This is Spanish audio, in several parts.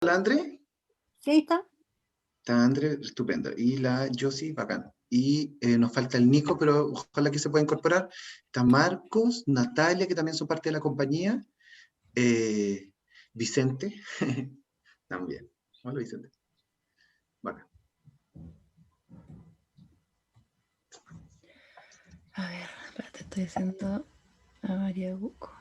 ¿La André? Sí, ahí está. Está André, estupendo. Y la Josie, bacán. Y nos falta el Nico, pero ojalá que se pueda incorporar. Está Marcos, Natalia, que también son parte de la compañía. eh, Vicente, también. Hola, Vicente. Bacán. A ver, espérate, estoy haciendo a María Buco.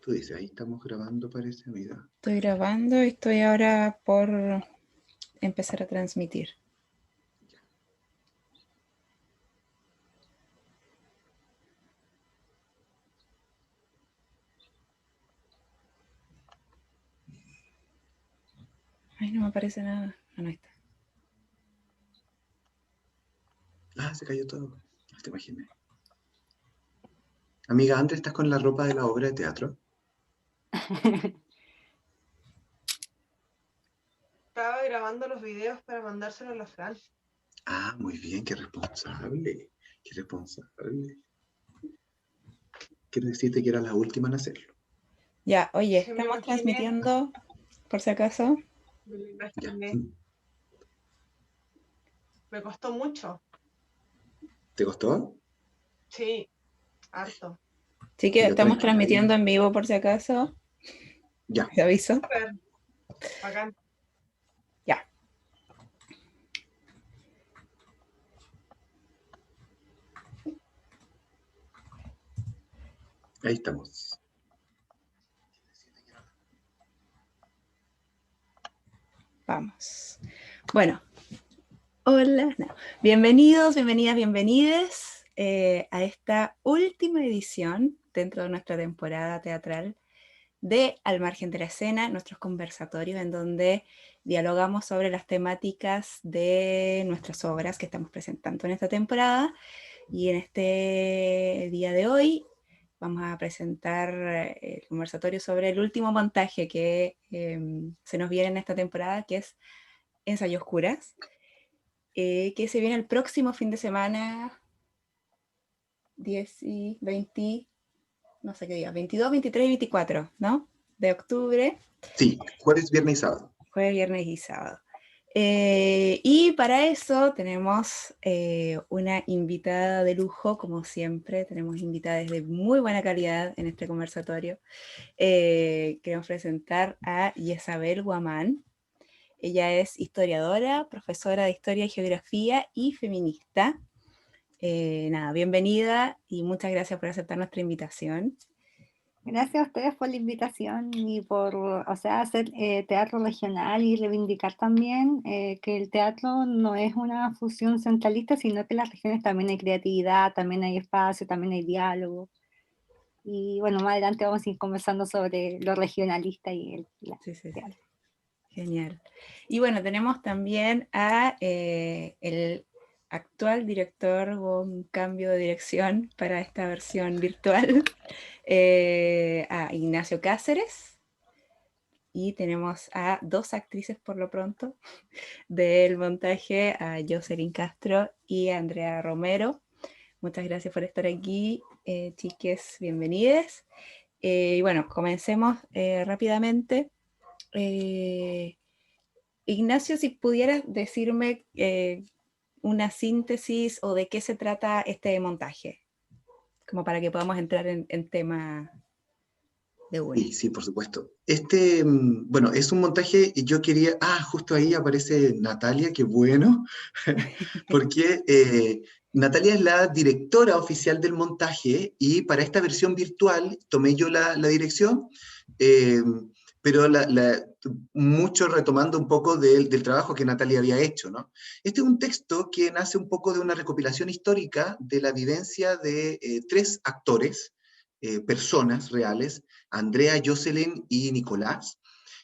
Tú dices, ahí estamos grabando, parece, mira. Estoy grabando y estoy ahora por empezar a transmitir. Ay, no me aparece nada. Ah, no, ahí está. Ah, se cayó todo. No te imaginé. Amiga André, ¿estás con la ropa de la obra de teatro? Estaba grabando los videos para mandárselos a la Fran. Ah, muy bien, qué responsable. Qué responsable. Quiero decirte que era la última en hacerlo. Ya, oye, Sí, me estamos imaginé, transmitiendo, por si acaso. me lo Ya. imaginé. Me costó mucho. ¿Te costó? Sí, harto. Así que Ya, estamos tranquila. Ahí. transmitiendo en vivo, por si acaso. Ya. Te aviso. Súper bacán. Ya. Ahí estamos. Vamos. Bueno, hola. No. Bienvenidos, bienvenidas, bienvenides a esta última edición dentro de nuestra temporada teatral de Al Margen de la Escena, nuestros conversatorios en donde dialogamos sobre las temáticas de nuestras obras que estamos presentando en esta temporada. Y en este día de hoy vamos a presentar el conversatorio sobre el último montaje que se nos viene en esta temporada, que es Ensayos Curas, que se viene el próximo fin de semana, 10 y 20, no sé qué día, 22, 23 y 24, ¿no? De octubre, Sí, jueves, viernes y sábado. jueves, viernes y sábado. Y para eso tenemos una invitada de lujo, como siempre, tenemos invitadas de muy buena calidad en este conversatorio. Queremos presentar a Yesabel Guamán. Ella es historiadora, profesora de Historia y Geografía y feminista. Nada, bienvenida y muchas gracias por aceptar nuestra invitación. Gracias a ustedes por la invitación y por, o sea, hacer teatro regional y reivindicar también que el teatro no es una fusión centralista, sino que en las regiones también hay creatividad, también hay espacio, también hay diálogo. Y bueno, más adelante vamos a ir conversando sobre lo regionalista y el Sí, sí, sí. teatro. Genial. Y bueno, tenemos también a el actual director, hubo un cambio de dirección para esta versión virtual, a Ignacio Cáceres, y tenemos a dos actrices por lo pronto del montaje, a Jocelyn Castro y a Andrea Romero. Muchas gracias por estar aquí, chiques, bienvenidas. Y bueno, comencemos rápidamente. Ignacio, si pudieras decirme una síntesis o de qué se trata este montaje, como para que podamos entrar en tema de una. Sí, sí, por supuesto. Bueno, es un montaje y yo quería, justo ahí aparece Natalia, qué bueno, porque Natalia es la directora oficial del montaje y para esta versión virtual tomé yo la dirección, eh, pero mucho retomando un poco del trabajo que Natalia había hecho, ¿no? Este es un texto que nace un poco de una recopilación histórica de la vivencia de tres actores, personas reales, Andrea, Jocelyn y Nicolás,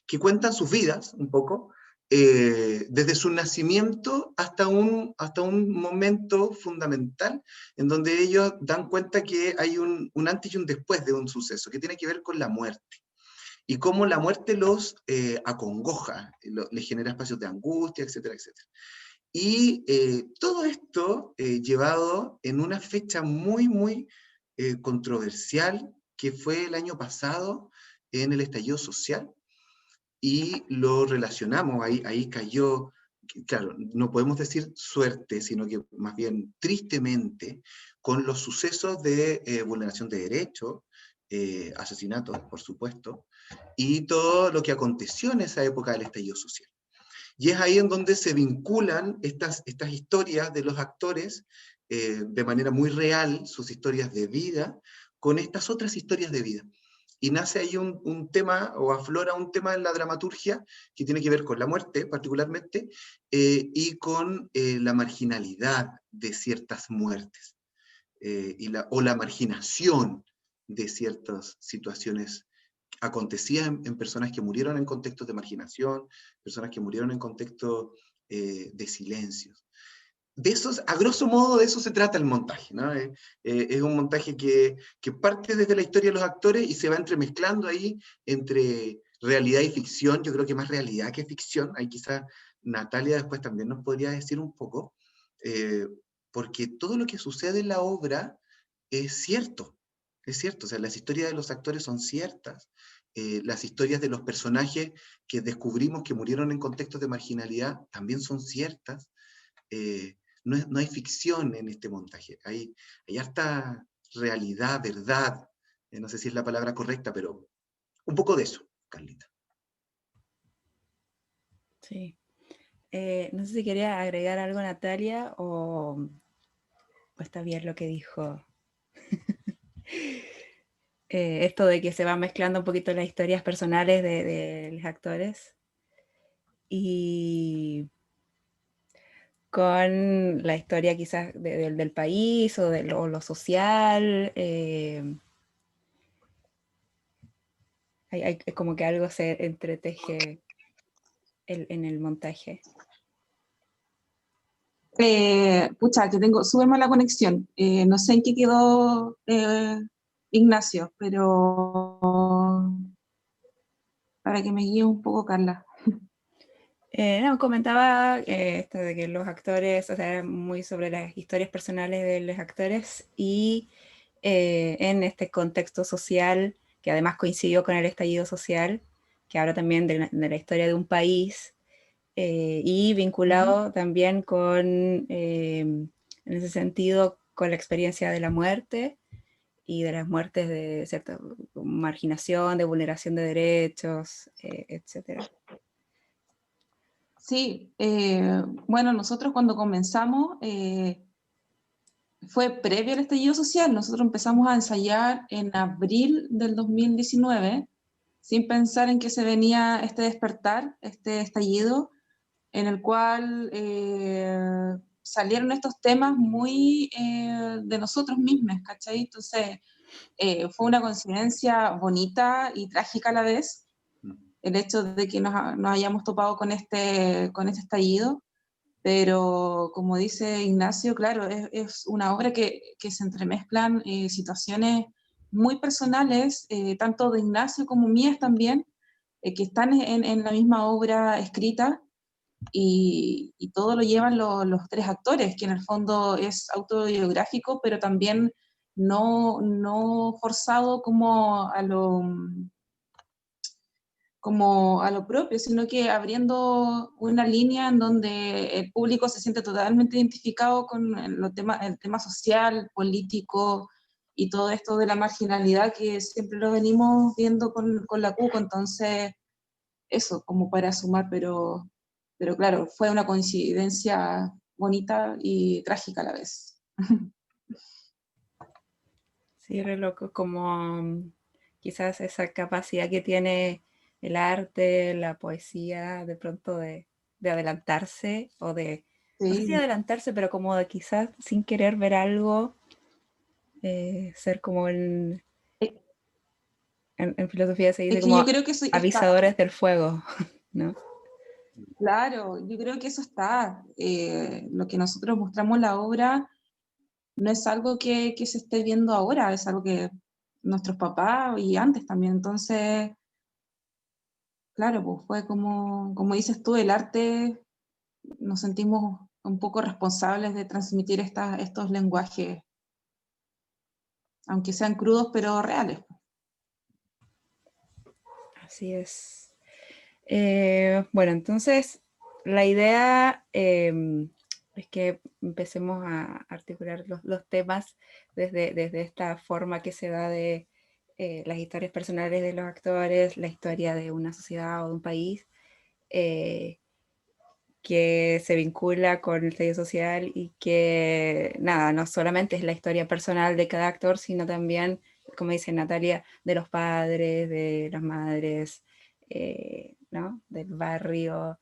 que cuentan sus vidas un poco, desde su nacimiento hasta un momento fundamental en donde ellos dan cuenta que hay un antes y un después de un suceso, que tiene que ver con la muerte. Y cómo la muerte los acongoja, les genera espacios de angustia, etcétera, etcétera. Y todo esto llevado en una fecha muy, muy controversial, que fue el año pasado en el estallido social, y lo relacionamos, ahí cayó, claro, no podemos decir suerte, sino que más bien tristemente, con los sucesos de vulneración de derechos, asesinatos, por supuesto, y todo lo que aconteció en esa época del estallido social. Y es ahí en donde se vinculan estas historias de los actores de manera muy real, sus historias de vida, con estas otras historias de vida. Y nace ahí un tema, o aflora un tema en la dramaturgia, que tiene que ver con la muerte, particularmente, y con la marginalidad de ciertas muertes, o la marginación de ciertas situaciones acontecían en personas que murieron en contextos de marginación, personas que murieron en contextos de silencios. De esos, a grosso modo, de eso se trata el montaje, ¿no? Es un montaje que parte desde la historia de los actores y se va entremezclando ahí entre realidad y ficción. Yo creo que más realidad que ficción. Ahí quizás Natalia después también nos podría decir un poco, porque todo lo que sucede en la obra es cierto, o sea, las historias de los actores son ciertas, las historias de los personajes que descubrimos que murieron en contextos de marginalidad también son ciertas. No hay ficción en este montaje, hay harta realidad, verdad, no sé si es la palabra correcta, pero un poco de eso, Carlita. Sí. No sé si quería agregar algo, Natalia, o está bien lo que dijo. Esto de que se van mezclando un poquito las historias personales de los actores y con la historia quizás del país o de lo social. Hay como que algo se entreteje en el montaje. Pucha, que tengo súper mala conexión. No sé en qué quedó Ignacio, pero para que me guíe un poco, Carla. No, comentaba esto de que los actores, o sea, muy sobre las historias personales de los actores y en este contexto social, que además coincidió con el estallido social, que habla también de la historia de un país, y vinculado también con, en ese sentido, con la experiencia de la muerte y de las muertes de cierta marginación, de vulneración de derechos, etcétera. Sí, bueno, nosotros cuando comenzamos fue previo al estallido social. Nosotros empezamos a ensayar en abril del 2019, sin pensar en que se venía este despertar, este estallido, en el cual salieron estos temas muy de nosotros mismos, ¿cachai? Entonces, fue una coincidencia bonita y trágica a la vez, el hecho de que nos hayamos topado con este estallido, pero como dice Ignacio, claro, es una obra que se entremezclan situaciones muy personales, tanto de Ignacio como mías también, que están en la misma obra escrita, y todo lo llevan los tres actores, que en el fondo es autobiográfico, pero también no forzado como a lo propio, sino que abriendo una línea en donde el público se siente totalmente identificado con el tema social, político y todo esto de la marginalidad que siempre lo venimos viendo con la CUCO. Entonces, eso, como para sumar, pero claro, fue una coincidencia bonita y trágica a la vez. Sí, re loco, como quizás esa capacidad que tiene el arte, la poesía, de pronto de adelantarse, o de, no sé si Sí, adelantarse, pero como de quizás sin querer ver algo, ser como en filosofía se dice es que yo como creo que eso está, avisadores del fuego, ¿no? claro, yo creo que eso está. Lo que nosotros mostramos en la obra no es algo que se esté viendo ahora, es algo que nuestros papás y antes también. Entonces, claro, pues fue como dices tú, el arte, nos sentimos un poco responsables de transmitir estos lenguajes, aunque sean crudos pero reales. Así es. Bueno, entonces la idea es que empecemos a articular los temas desde esta forma que se da de las historias personales de los actores, la historia de una sociedad o de un país, que se vincula con el sello social y que, nada, no solamente es la historia personal de cada actor, sino también, como dice Natalia, de los padres, de las madres, ¿no? Del barrio,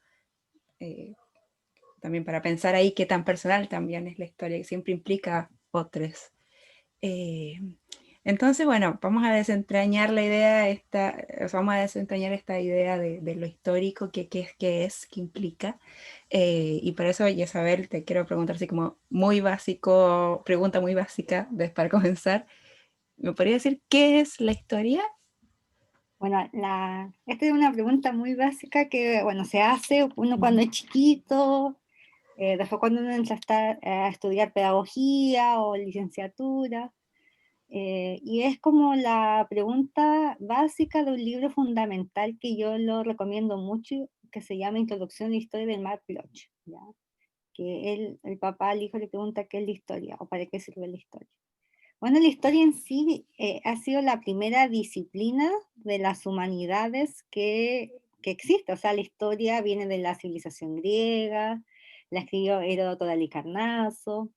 también para pensar ahí qué tan personal también es la historia, que siempre implica otros. Entonces, bueno, vamos a desentrañar la idea, vamos a desentrañar esta idea de lo histórico, qué es, qué implica. Y por eso, Isabel, te quiero preguntar así como muy básico, pregunta muy básica para comenzar. ¿Me podría decir qué es la historia? Bueno, esta es una pregunta muy básica que, bueno, se hace uno cuando es chiquito, después cuando uno entra a estudiar pedagogía o licenciatura, y es como la pregunta básica de un libro fundamental que yo lo recomiendo mucho, que se llama Introducción a la Historia del Marc Bloch, ¿ya? Que el papá al hijo le pregunta qué es la historia o para qué sirve la historia. Bueno, la historia en sí ha sido la primera disciplina de las humanidades que existe. O sea, la historia viene de la civilización griega, la escribió Heródoto de Halicarnaso.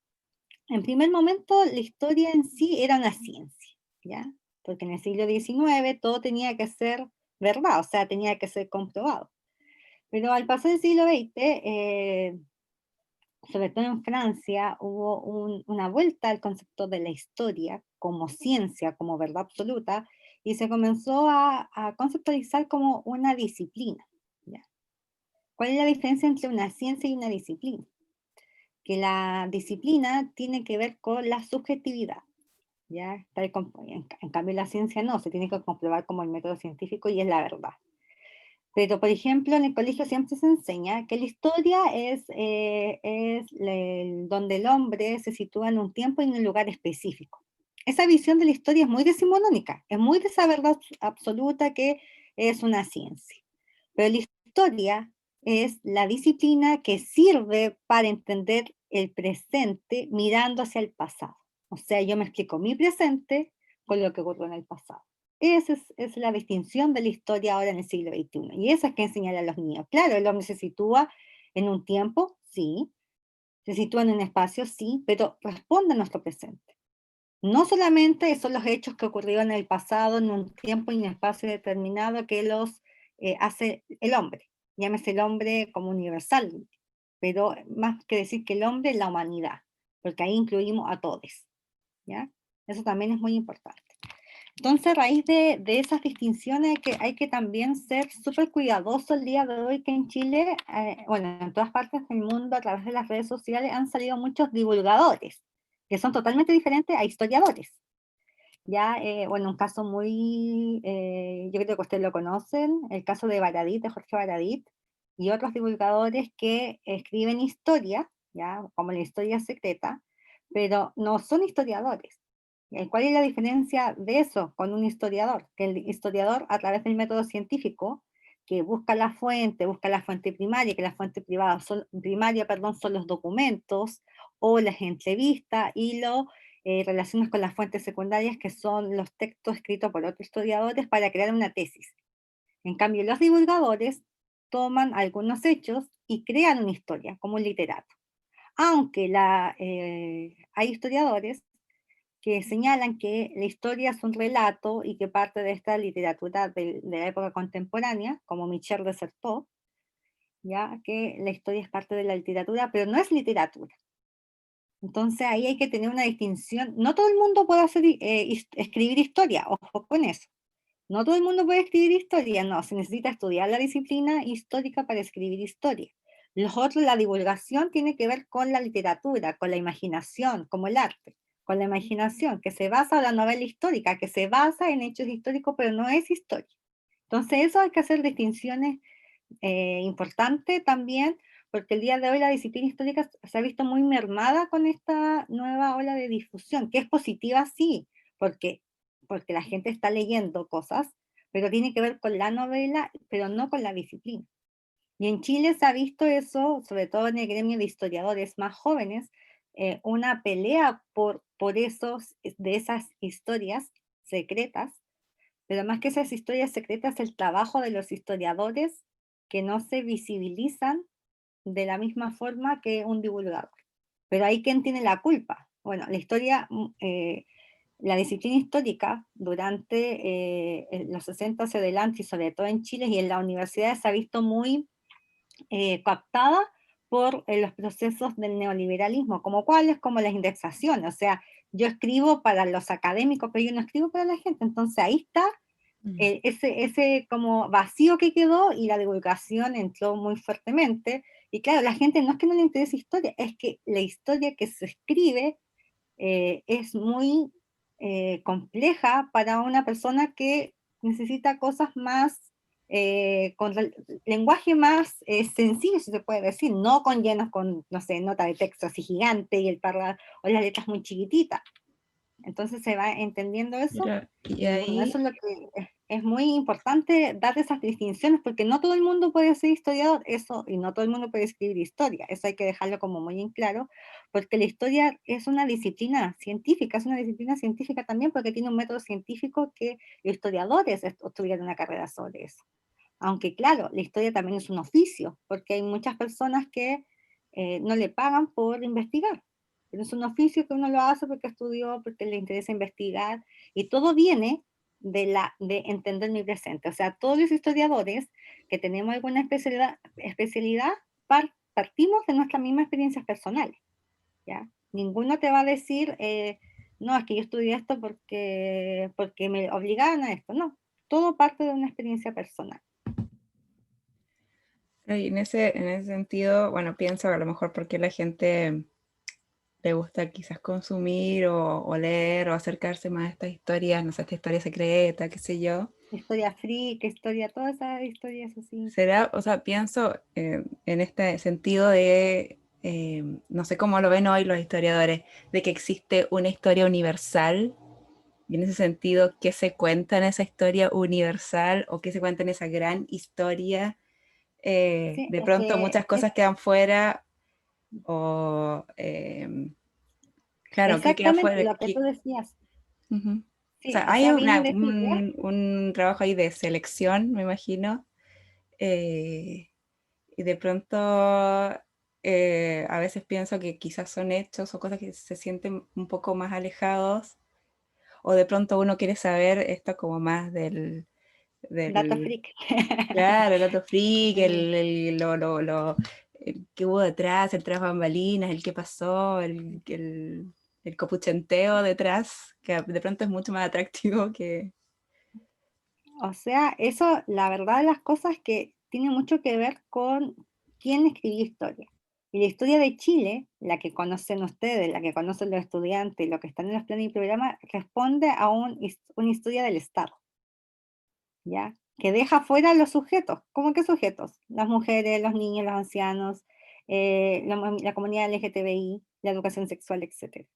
En primer momento, la historia en sí era una ciencia, ¿ya? Porque en el siglo XIX todo tenía que ser verdad, o sea, tenía que ser comprobado. Pero al pasar el siglo XX, sobre todo en Francia, hubo una vuelta al concepto de la historia como ciencia, como verdad absoluta, y se comenzó a conceptualizar como una disciplina, ¿ya? ¿Cuál es la diferencia entre una ciencia y una disciplina? Que la disciplina tiene que ver con la subjetividad, ¿ya? En cambio la ciencia no, se tiene que comprobar como el método científico y es la verdad. Pero, por ejemplo, en el colegio siempre se enseña que la historia es donde el hombre se sitúa en un tiempo y en un lugar específico. Esa visión de la historia es muy decimonónica, es muy de esa verdad absoluta que es una ciencia. Pero la historia es la disciplina que sirve para entender el presente mirando hacia el pasado. O sea, yo me explico mi presente con lo que ocurrió en el pasado. Esa es la distinción de la historia ahora en el siglo XXI. Y eso es que enseñar a los niños. Claro, el hombre se sitúa en un tiempo, sí. Se sitúa en un espacio, sí, pero responde a nuestro presente. No solamente son los hechos que ocurrieron en el pasado, en un tiempo y un espacio determinado que los hace el hombre. Llámese el hombre como universal, pero más que decir que el hombre, la humanidad, porque ahí incluimos a todos, ¿ya? Eso también es muy importante. Entonces, a raíz de esas distinciones hay que también ser súper cuidadoso el día de hoy que en Chile, bueno, en todas partes del mundo, a través de las redes sociales, han salido muchos divulgadores, que son totalmente diferentes a historiadores. Ya, bueno, un caso muy, yo creo que ustedes lo conocen, el caso de Baradit, de Jorge Baradit, y otros divulgadores que escriben historia, ya, como la historia secreta, pero no son historiadores. ¿Cuál es la diferencia de eso con un historiador? Que el historiador, a través del método científico, que busca la fuente primaria, que la fuente primaria, perdón, son los documentos o las entrevistas, y lo relacionas con las fuentes secundarias, que son los textos escritos por otros historiadores para crear una tesis. En cambio, los divulgadores toman algunos hechos y crean una historia, como un literato. Aunque hay historiadores que señalan que la historia es un relato y que parte de esta literatura de la época contemporánea, como Michel de Certeau, ya que la historia es parte de la literatura, pero no es literatura. Entonces ahí hay que tener una distinción. No todo el mundo puede escribir historia, ojo con eso. No todo el mundo puede escribir historia, no, se necesita estudiar la disciplina histórica para escribir historia. Los otros, la divulgación tiene que ver con la literatura, con la imaginación, como el arte, con la imaginación, que se basa en la novela histórica, que se basa en hechos históricos, pero no es historia. Entonces eso hay que hacer distinciones importantes también, porque el día de hoy la disciplina histórica se ha visto muy mermada con esta nueva ola de difusión, que es positiva, sí, porque la gente está leyendo cosas, pero tiene que ver con la novela, pero no con la disciplina. Y en Chile se ha visto eso, sobre todo en el gremio de historiadores más jóvenes, una pelea de esas historias secretas, pero más que esas historias secretas, el trabajo de los historiadores que no se visibilizan de la misma forma que un divulgador. Pero ahí, ¿quién tiene la culpa? Bueno, la disciplina histórica durante los 60 hacia adelante, y sobre todo en Chile y en las universidades, se ha visto muy coaptada por los procesos del neoliberalismo, como cuáles, como las indexaciones. O sea, yo escribo para los académicos, pero yo no escribo para la gente. Entonces ahí está ese como vacío que quedó, y la divulgación entró muy fuertemente. Y claro, la gente no es que no le interese historia, es que la historia que se escribe es muy compleja para una persona que necesita cosas más, lenguaje más sencillo, si se puede decir, no con llenos con, no sé, nota de texto así gigante y el párrafo o las letras muy chiquititas. Entonces se va entendiendo eso, Y y bueno, ahí, eso es lo que es muy importante, dar esas distinciones, porque no todo el mundo puede ser historiador, eso, y no todo el mundo puede escribir historia, eso hay que dejarlo como muy en claro, porque la historia es una disciplina científica, es una disciplina científica también porque tiene un método científico que los historiadores estudiaron una carrera sobre eso. Aunque claro, la historia también es un oficio, porque hay muchas personas que no le pagan por investigar, pero es un oficio que uno lo hace porque estudió, porque le interesa investigar, y todo viene de entender mi presente. O sea, todos los historiadores que tenemos alguna especialidad partimos de nuestras mismas experiencias personales, ¿ya? Ninguno te va a decir, no, es que yo estudié esto porque me obligaron a esto, no. Todo parte de una experiencia personal. y en ese sentido, bueno, pienso que a lo mejor porque la gente le gusta quizás consumir o leer o acercarse más a estas historias, no sé, esta historia secreta, qué sé yo. Historia freak, historia, todas esas historias así. Será, o sea, pienso en este sentido de, no sé cómo lo ven hoy los historiadores, de que existe una historia universal, y en ese sentido, ¿qué se cuenta en esa historia universal o qué se cuenta en esa gran historia? Sí, De es pronto que muchas cosas quedan fuera o, claro, ¿qué queda exactamente fuera? lo que tú decías. Ujú. O Sí, sea, o hay sea, viene de esa idea. un trabajo ahí de selección, me imagino, eh, y de pronto a veces pienso que quizás son hechos o cosas que se sienten un poco más alejados, o de pronto uno quiere saber esto como más Dato del freak. claro, el dato freak, Sí. el que hubo detrás, el tras bambalinas, el que pasó, el copuchenteo detrás, que de pronto es mucho más atractivo que... O sea, eso, la verdad de las cosas, que tiene mucho que ver con quién escribió historia. Y la historia de Chile, la que conocen ustedes, la que conocen los estudiantes, lo que están en los planes y programas, responde a una historia del Estado, ¿ya? Que deja fuera a los sujetos. ¿Cómo qué sujetos? Las mujeres, los niños, los ancianos, la comunidad LGTBI, la educación sexual, etc.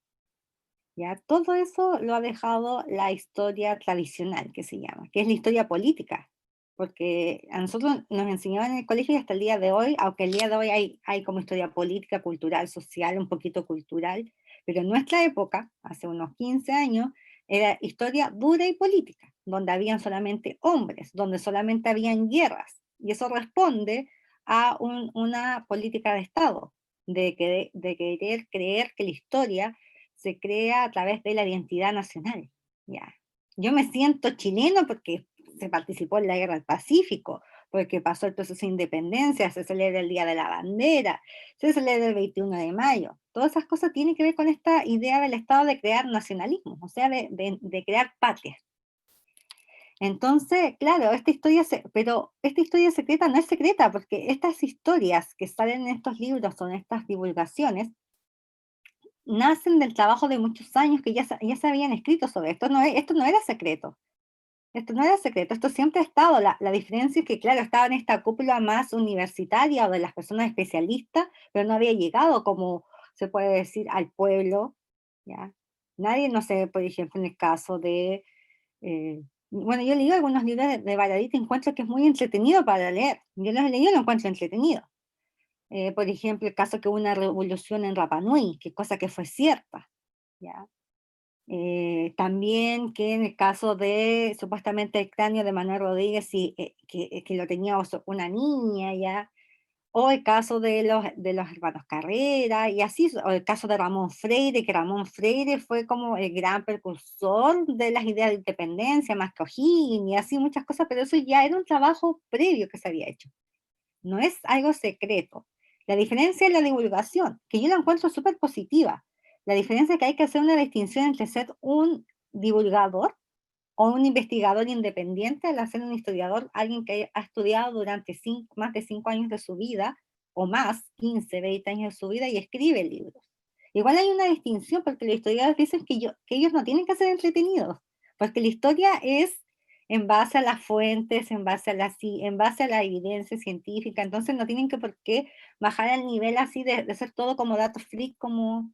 ¿Ya? Todo eso lo ha dejado la historia tradicional, que se llama, que es la historia política, porque a nosotros nos enseñaban en el colegio, y hasta el día de hoy, aunque el día de hoy hay como historia política, cultural, social, un poquito cultural, pero en nuestra época, hace unos 15 años, era historia dura y política, donde habían solamente hombres, donde solamente habían guerras, y eso responde a una política de Estado, de querer creer que la historia se crea a través de la identidad nacional. ¿Ya? Yo me siento chileno porque se participó en la Guerra del Pacífico, porque pasó el proceso de independencia, se celebra el Día de la Bandera, se celebra el 21 de mayo. Todas esas cosas tienen que ver con esta idea del Estado de crear nacionalismo, o sea, de crear patria. Entonces, claro, pero esta historia secreta no es secreta, porque estas historias que salen en estos libros o en estas divulgaciones nacen del trabajo de muchos años que ya se habían escrito sobre esto. Esto no era secreto. Esto no era secreto, esto siempre ha estado. La diferencia es que, claro, estaba en esta cúpula más universitaria o de las personas especialistas, pero no había llegado, como se puede decir, al pueblo, ¿ya? Nadie, no sé, por ejemplo, en el caso de Bueno, yo he leído algunos libros de Baradit y encuentro que es muy entretenido para leer. Yo los he leído y lo encuentro entretenido. Por ejemplo, el caso que hubo una revolución en Rapa Nui, que cosa que fue cierta, ¿ya? También que en el caso de supuestamente el cráneo de Manuel Rodríguez, que lo tenía una niña, ¿ya? O el caso de los hermanos Carrera, y así, o el caso de Ramón Freire, que Ramón Freire fue como el gran precursor de las ideas de independencia, más que O'Higgins, y así muchas cosas, pero eso ya era un trabajo previo que se había hecho. No es algo secreto. La diferencia es la divulgación, que yo la encuentro súper positiva. La diferencia es que hay que hacer una distinción entre ser un divulgador o un investigador independiente al ser un historiador, alguien que ha estudiado durante más de 5 años de su vida, o más, 15, 20 años de su vida, y escribe libros. Igual hay una distinción, porque los historiadores dicen que ellos no tienen que ser entretenidos, porque la historia es en base a las fuentes, en base a la evidencia científica, entonces no tienen que por qué bajar al nivel así de ser todo como datos freak, como...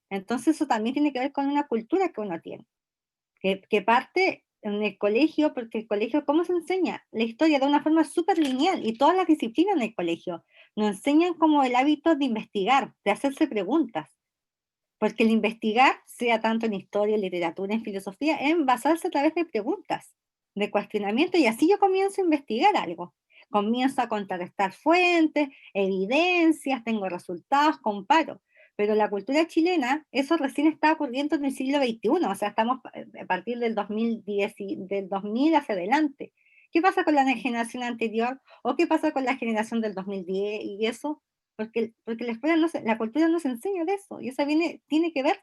Entonces eso también tiene que ver con una cultura que uno tiene que parte en el colegio, porque el colegio, ¿cómo se enseña? La historia de una forma súper lineal, y todas las disciplinas en el colegio nos enseñan como el hábito de investigar, de hacerse preguntas, porque el investigar, sea tanto en historia, en literatura, en filosofía, es en basarse a través de preguntas, de cuestionamiento, y así yo comienzo a investigar algo. Comienzo a contrarrestar fuentes, evidencias, tengo resultados, comparo. Pero la cultura chilena, eso recién está ocurriendo en el siglo XXI, o sea, estamos a partir del 2010, del 2000 hacia adelante. ¿Qué pasa con la generación anterior? ¿O qué pasa con la generación del 2010 y eso? Porque la escuela la cultura no se enseña de eso, y eso tiene que ver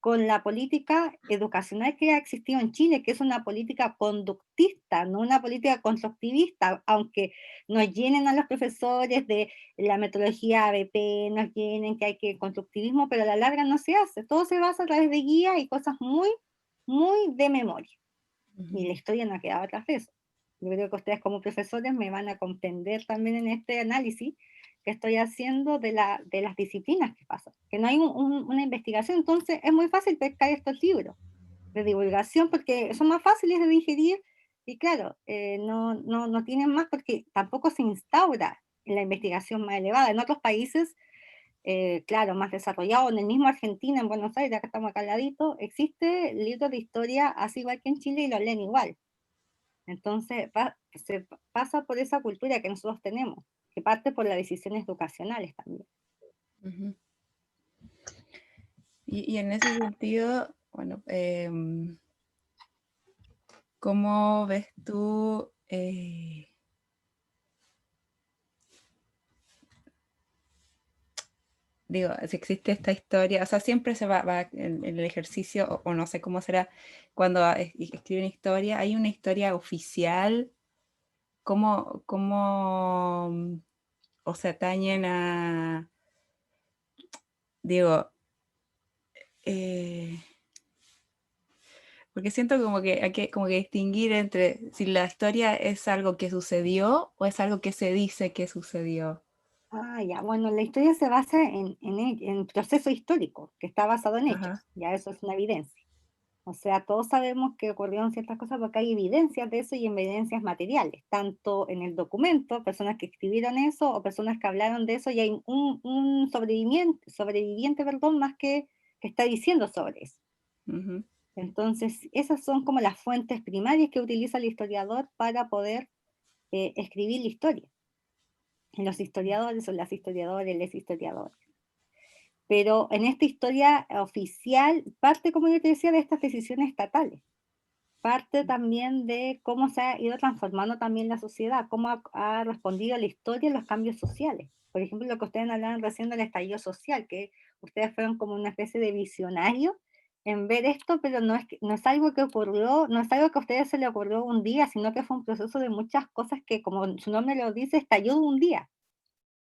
con la política educacional que ha existido en Chile, que es una política conductista, no una política constructivista, aunque nos llenen a los profesores de la metodología ABP, nos llenen que hay que constructivismo, pero a la larga no se hace, todo se basa a través de guías y cosas muy, muy de memoria, y la historia no ha quedado atrás de eso. Yo creo que ustedes como profesores me van a comprender también en este análisis que estoy haciendo de las disciplinas que pasan, que no hay una investigación, entonces es muy fácil pescar estos libros de divulgación porque son más fáciles de digerir y claro, no tienen más porque tampoco se instaura la investigación más elevada. En otros países, claro, más desarrollados, en el mismo Argentina, en Buenos Aires, acá estamos acá al ladito, existe libros de historia así igual que en Chile y los leen igual. Entonces se pasa por esa cultura que nosotros tenemos, que parte por las decisiones educacionales también. Ujú. Y en ese sentido, bueno, ¿cómo ves tú digo, si existe esta historia, o sea, siempre se va en el ejercicio, o no sé cómo será, cuando escriben historia, hay una historia oficial, cómo o se atañen a, digo, porque siento como que hay que como que distinguir entre si la historia es algo que sucedió o es algo que se dice que sucedió. Ah, ya, bueno, la historia se basa en proceso histórico, que está basado en Ajá. hechos, ya eso es una evidencia. O sea, todos sabemos que ocurrieron ciertas cosas porque hay evidencias de eso y evidencias materiales, tanto en el documento, personas que escribieron eso o personas que hablaron de eso, y hay un sobreviviente, perdón, más que está diciendo sobre eso. Ujú. Entonces, esas son como las fuentes primarias que utiliza el historiador para poder escribir la historia. Los historiadores o las historiadoras, les historiadores. Pero en esta historia oficial parte, como yo te decía, de estas decisiones estatales. Parte también de cómo se ha ido transformando también la sociedad, cómo ha respondido la historia a los cambios sociales. Por ejemplo, lo que ustedes hablaban recién del estallido social, que ustedes fueron como una especie de visionario en ver esto, pero no es algo que ocurrió, no es algo que a ustedes se le ocurrió un día, sino que fue un proceso de muchas cosas que, como su nombre lo dice, estalló de un día.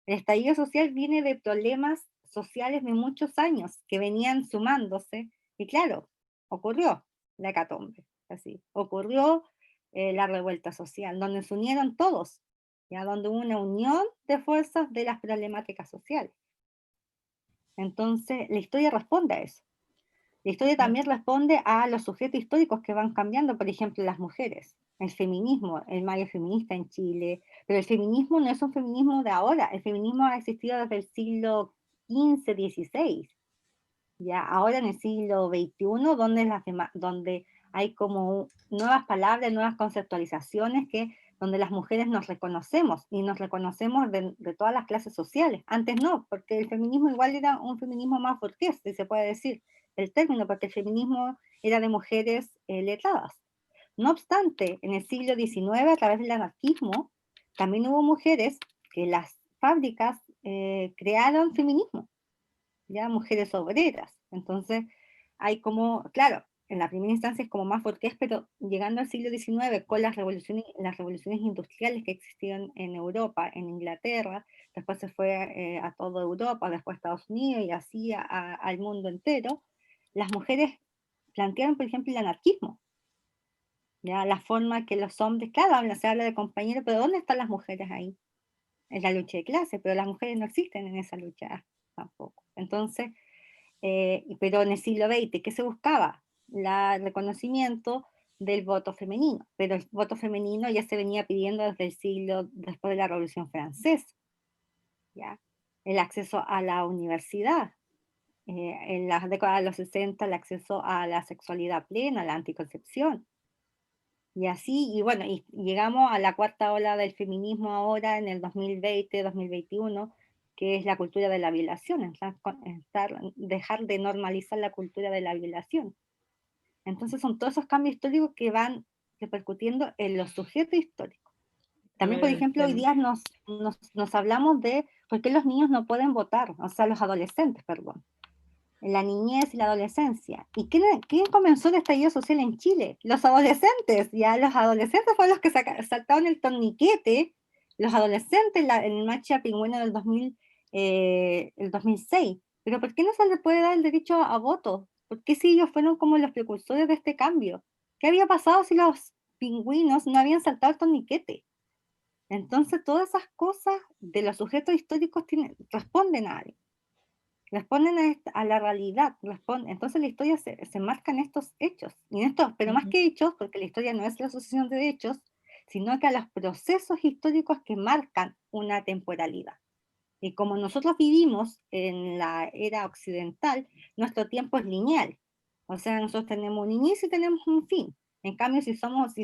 El estallido social viene de problemas sociales de muchos años que venían sumándose, y claro, ocurrió la hecatombe, así, ocurrió la revuelta social, donde se unieron todos, ya donde hubo una unión de fuerzas de las problemáticas sociales. Entonces, la historia responde a eso. La historia también responde a los sujetos históricos que van cambiando, por ejemplo, las mujeres, el feminismo, el mayo feminista en Chile, pero el feminismo no es un feminismo de ahora, el feminismo ha existido desde el siglo XV, XVI, ya ahora en el siglo XXI, donde hay como nuevas palabras, nuevas conceptualizaciones, donde las mujeres nos reconocemos, y nos reconocemos de todas las clases sociales. Antes no, porque el feminismo igual era un feminismo más burgués, si se puede decir el término, porque el feminismo era de mujeres letradas. No obstante, en el siglo XIX, a través del anarquismo, también hubo mujeres que las fábricas crearon feminismo, ya mujeres obreras. Entonces, hay como, claro, en la primera instancia es como más burgués, pero llegando al siglo XIX, con las revoluciones industriales que existían en Europa, en Inglaterra, después se fue a toda Europa, después a Estados Unidos y así al mundo entero, las mujeres plantearon, por ejemplo, el anarquismo, ya la forma que los hombres, claro, se habla de compañeros, pero ¿dónde están las mujeres ahí? En la lucha de clase, pero las mujeres no existen en esa lucha tampoco. Entonces, pero en el siglo XX, ¿qué se buscaba? El reconocimiento del voto femenino, pero el voto femenino ya se venía pidiendo desde el siglo, después de la Revolución Francesa, ¿ya? El acceso a la universidad, en las décadas de los 60 el acceso a la sexualidad plena, la anticoncepción, y así, y bueno, y llegamos a la cuarta ola del feminismo ahora en el 2020, 2021, que es la cultura de la violación, dejar de normalizar la cultura de la violación. Entonces son todos esos cambios históricos que van repercutiendo en los sujetos históricos. También, por ejemplo, hoy día nos hablamos de por qué los niños no pueden votar, o sea, los adolescentes, perdón, en la niñez y la adolescencia. ¿Y quién comenzó el estallido social en Chile? Los adolescentes. Ya los adolescentes fueron los que saltaron el torniquete, los adolescentes en el marcha pingüino del 2006. Pero ¿por qué no se les puede dar el derecho a voto? ¿Por qué si ellos fueron como los precursores de este cambio? ¿Qué había pasado si los pingüinos no habían saltado el torniquete? Entonces todas esas cosas de los sujetos históricos responden a algo, responden a la realidad, entonces la historia se marca en estos hechos, pero más que hechos, porque la historia no es la sucesión de hechos, sino que a los procesos históricos que marcan una temporalidad. Y como nosotros vivimos en la era occidental, nuestro tiempo es lineal, o sea, nosotros tenemos un inicio y tenemos un fin. En cambio, si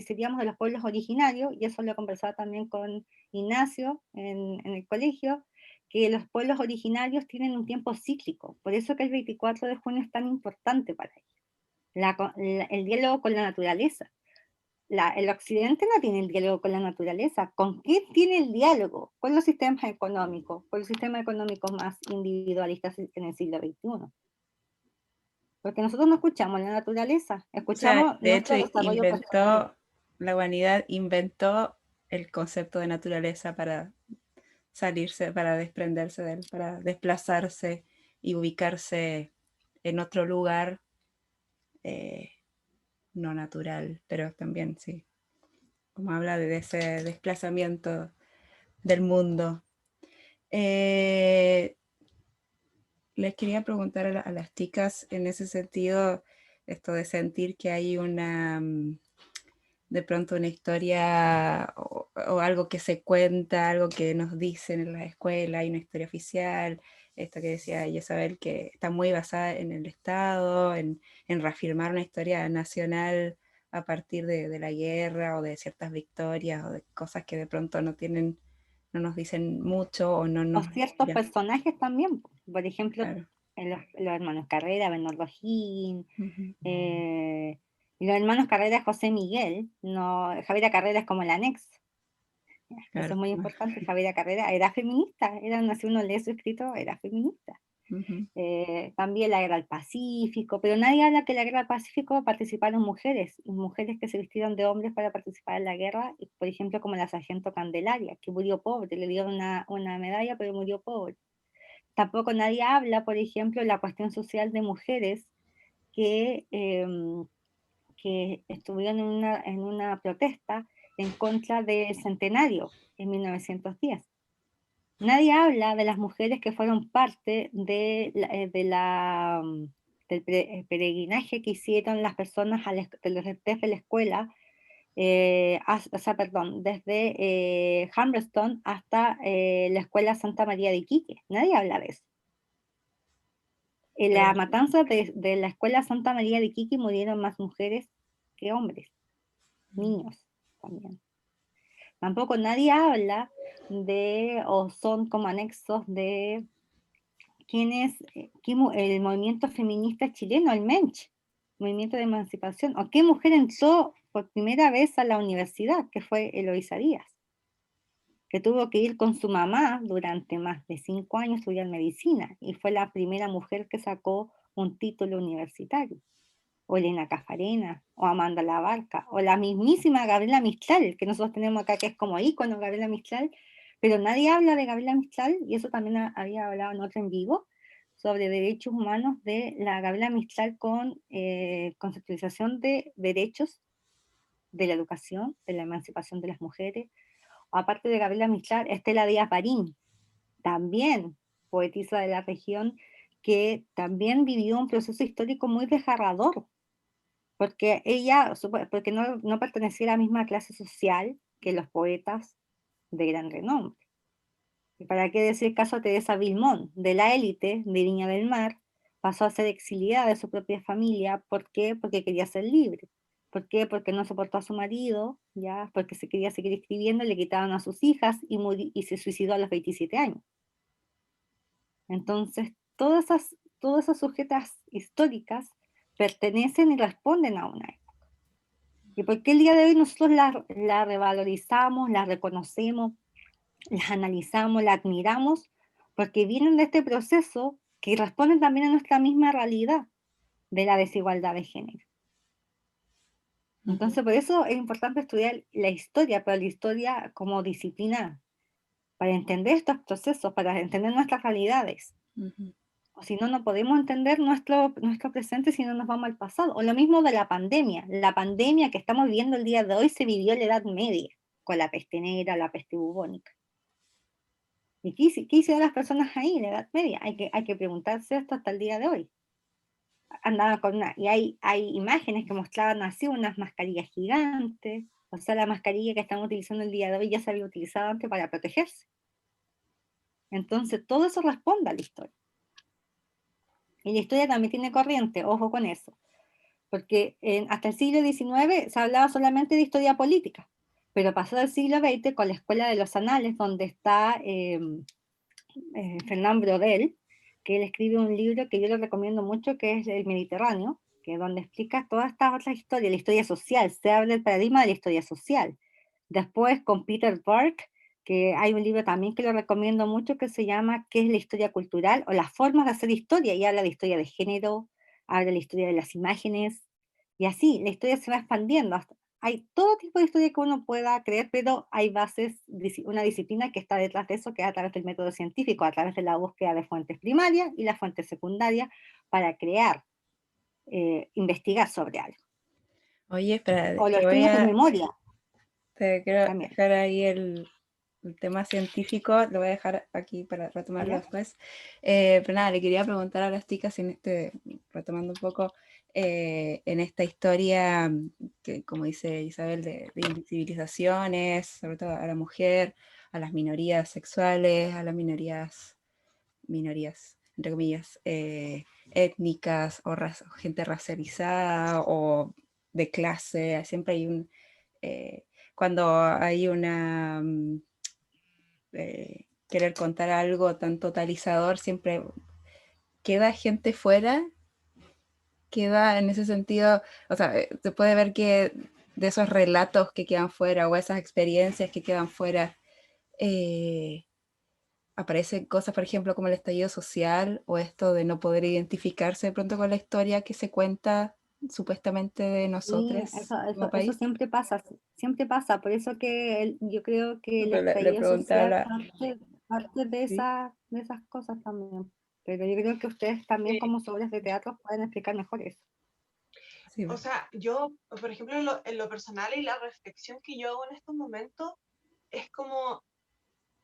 seríamos de los pueblos originarios, y eso lo he conversado también con Ignacio en el colegio, que los pueblos originarios tienen un tiempo cíclico, por eso que el 24 de junio es tan importante para ellos. El diálogo con la naturaleza. El occidente no tiene el diálogo con la naturaleza. ¿Con qué tiene el diálogo? Con los sistemas económicos, con los sistemas económicos más individualistas en el siglo XXI. Porque nosotros no escuchamos la naturaleza, escuchamos de hecho, nuestro desarrollo personal. la humanidad inventó el concepto de naturaleza para salirse, para desprenderse de él, para desplazarse y ubicarse en otro lugar no natural, pero también sí, como habla de ese desplazamiento del mundo. Les quería preguntar a las chicas en ese sentido, esto de sentir que hay de pronto una historia o algo que se cuenta, algo que nos dicen en la escuela, hay una historia oficial, esto que decía Isabel, que está muy basada en el Estado, en reafirmar una historia nacional a partir de la guerra o de ciertas victorias o de cosas que de pronto no nos dicen mucho o no O nos... ciertos personajes también, por ejemplo, Claro. los hermanos Carrera, Bernardo O'Higgins, Uh-huh. y los hermanos Carrera, José Miguel, Javiera Carrera es como el anexo. Claro. Eso es muy importante. Javiera Carrera era feminista, si uno lee su escrito, era feminista. Uh-huh. También la guerra del Pacífico, pero nadie habla que en la guerra del Pacífico participaron mujeres, y mujeres que se vistieron de hombres para participar en la guerra, por ejemplo como la sargento Candelaria, que murió pobre, le dieron una medalla pero murió pobre. Tampoco nadie habla, por ejemplo, de la cuestión social de mujeres que estuvieron en una protesta en contra del centenario en 1910. Nadie habla de las mujeres que fueron parte de la del peregrinaje que hicieron las personas desde la escuela, desde Humberston hasta la Escuela Santa María de Iquique. Nadie habla de eso. En la matanza de la Escuela Santa María de Iquique murieron más mujeres que hombres, niños también. Tampoco nadie habla o son como anexos de el movimiento feminista chileno, el MENCH, Movimiento de Emancipación, o qué mujer entró por primera vez a la universidad, que fue Eloísa Díaz, que tuvo que ir con su mamá durante más de 5 años a estudiar medicina, y fue la primera mujer que sacó un título universitario. O Elena Cafarena, o Amanda Labarca, o la mismísima Gabriela Mistral, que nosotros tenemos acá, que es como ícono Gabriela Mistral, pero nadie habla de Gabriela Mistral, y eso también había hablado en otro en vivo, sobre derechos humanos de la Gabriela Mistral con conceptualización de derechos de la educación, de la emancipación de las mujeres. Aparte de Gabriela Mistral, Estela Díaz Barín, también poetisa de la región, que también vivió un proceso histórico muy desgarrador, porque porque no pertenecía a la misma clase social que los poetas de gran renombre. ¿Y para qué decir el caso de Teresa Vilmón, de la élite de Viña del Mar, pasó a ser exiliada de su propia familia? ¿Por qué? Porque quería ser libre. ¿Por qué? Porque no soportó a su marido, ya, porque se quería seguir escribiendo, le quitaron a sus hijas y se suicidó a los 27 años. Entonces, todas esas sujetas históricas pertenecen y responden a una época. ¿Y por qué el día de hoy nosotros la revalorizamos, la reconocemos, las analizamos, la admiramos? Porque vienen de este proceso que responden también a nuestra misma realidad de la desigualdad de género. Entonces, por eso es importante estudiar la historia, pero la historia como disciplina, para entender estos procesos, para entender nuestras realidades. O si no, no podemos entender nuestro presente si no nos vamos al pasado. O lo mismo de la pandemia. La pandemia que estamos viviendo el día de hoy se vivió en la Edad Media, con la peste negra, la peste bubónica. ¿Y qué hicieron las personas ahí en la Edad Media? Hay que preguntarse esto hasta el día de hoy. Andaban y hay imágenes que mostraban así unas mascarillas gigantes. O sea, la mascarilla que estamos utilizando el día de hoy ya se había utilizado antes para protegerse. Entonces, todo eso responde a la historia. Y la historia también tiene corriente, ojo con eso. Porque hasta el siglo XIX se hablaba solamente de historia política. Pero pasado el siglo XX, con la Escuela de los Anales, donde está Fernán Brodel, que él escribe un libro que yo le recomiendo mucho, que es El Mediterráneo, que es donde explica todas estas otras historias, la historia social, se habla del paradigma de la historia social. Después con Peter Burke, que hay un libro también que lo recomiendo mucho, que se llama ¿Qué es la historia cultural? O las formas de hacer historia, y habla de historia de género, habla de la historia de las imágenes, y así, la historia se va expandiendo. Hay todo tipo de historia que uno pueda creer, pero hay una disciplina que está detrás de eso, que es a través del método científico, a través de la búsqueda de fuentes primarias y las fuentes secundarias para investigar sobre algo. Oye, espera, O los estudios de memoria. te quiero también. dejar ahí el tema científico, lo voy a dejar aquí para retomarlo ¿Ya? después. Pero nada, le quería preguntar a las chicas, retomando un poco, en esta historia que, como dice Isabel, de invisibilizaciones, sobre todo a la mujer, a las minorías sexuales, a las minorías, entre comillas, étnicas, o gente racializada, o de clase, siempre hay cuando hay una querer contar algo tan totalizador, siempre queda gente fuera, queda en ese sentido, o sea, se puede ver que de esos relatos que quedan fuera o esas experiencias que quedan fuera, aparecen cosas, por ejemplo, como el estallido social o esto de no poder identificarse de pronto con la historia que se cuenta supuestamente de Sí, nosotros como eso país. siempre pasa. Por eso que yo creo que el Le estallido social preguntaba, parte sí, de esas cosas también. Pero yo creo que ustedes también Sí. como obras de teatro pueden explicar mejor eso. sí, O sea, yo, por ejemplo, en lo personal y la reflexión que yo hago en estos momentos es como,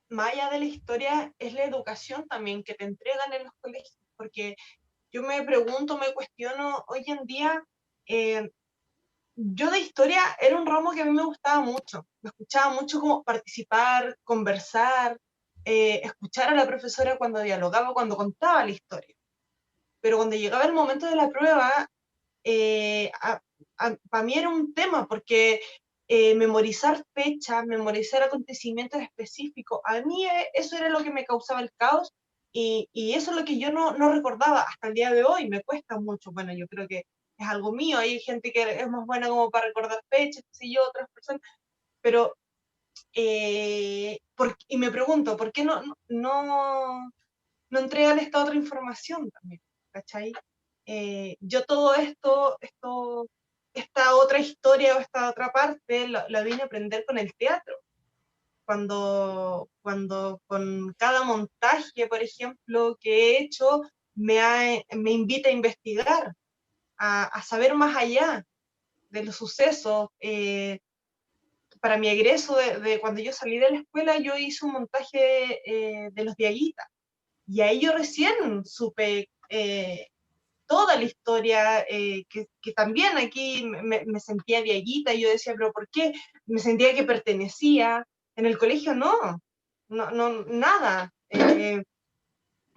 más allá de la historia, es la educación también que te entregan en los colegios, porque yo me pregunto, me cuestiono, hoy en día, yo de historia era un ramo que a mí me gustaba mucho. Me escuchaba mucho como participar, conversar, escuchar a la profesora cuando dialogaba, cuando contaba la historia. Pero cuando llegaba el momento de la prueba, para mí era un tema, porque memorizar fechas, memorizar acontecimientos específicos, a mí eso era lo que me causaba el caos, y eso es lo que yo no recordaba hasta el día de hoy, me cuesta mucho. Bueno, yo creo que es algo mío, hay gente que es más buena como para recordar fechas, qué sé yo, otras personas, pero, y me pregunto, ¿por qué no entregan esta otra información también? ¿Cachai? Yo todo esta otra historia o esta otra parte la vine a aprender con el teatro. Cuando con cada montaje, por ejemplo, que he hecho, me invita a investigar, a saber más allá de los sucesos. Para mi egreso de cuando yo salí de la escuela, yo hice un montaje de los Diaguitas. Y ahí yo recién supe toda la historia, que también aquí me sentía viejita, y yo decía, pero ¿por qué? Me sentía que pertenecía. En el colegio nada.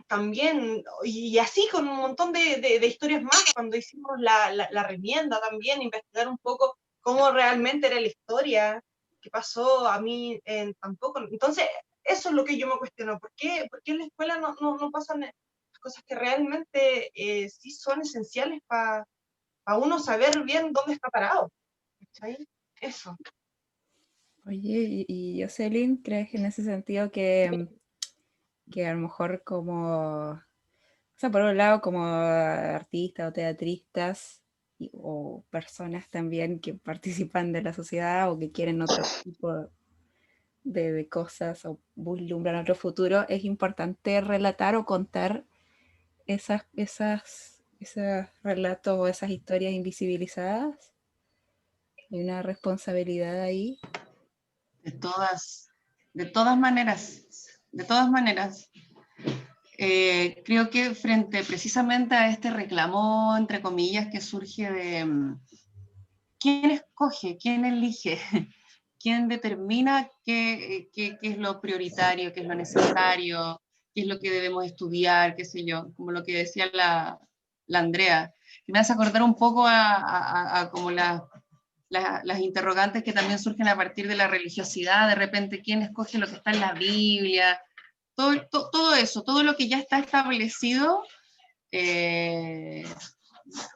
También, y así con un montón de historias más, cuando hicimos la remienda también, investigar un poco cómo realmente era la historia, qué pasó a mí tampoco. Entonces, eso es lo que yo me cuestiono, ¿por qué en la escuela no pasan las cosas que realmente sí son esenciales para uno saber bien dónde está parado? ¿Cachai? Eso. Oye, y Jocelyn, ¿crees en ese sentido que a lo mejor como, o sea, por un lado como artistas o teatristas o personas también que participan de la sociedad o que quieren otro tipo de cosas o vislumbran otro futuro, es importante relatar o contar esos relatos o esas historias invisibilizadas? ¿Hay una responsabilidad ahí? De todas maneras, de todas maneras. Creo que frente precisamente a este reclamo, entre comillas, que surge de quién escoge, quién elige, quién determina qué es lo prioritario, qué es lo necesario, qué es lo que debemos estudiar, qué sé yo, como lo que decía la Andrea, que me hace acordar un poco a como las interrogantes que también surgen a partir de la religiosidad, de repente quién escoge lo que está en la Biblia, todo eso, todo lo que ya está establecido,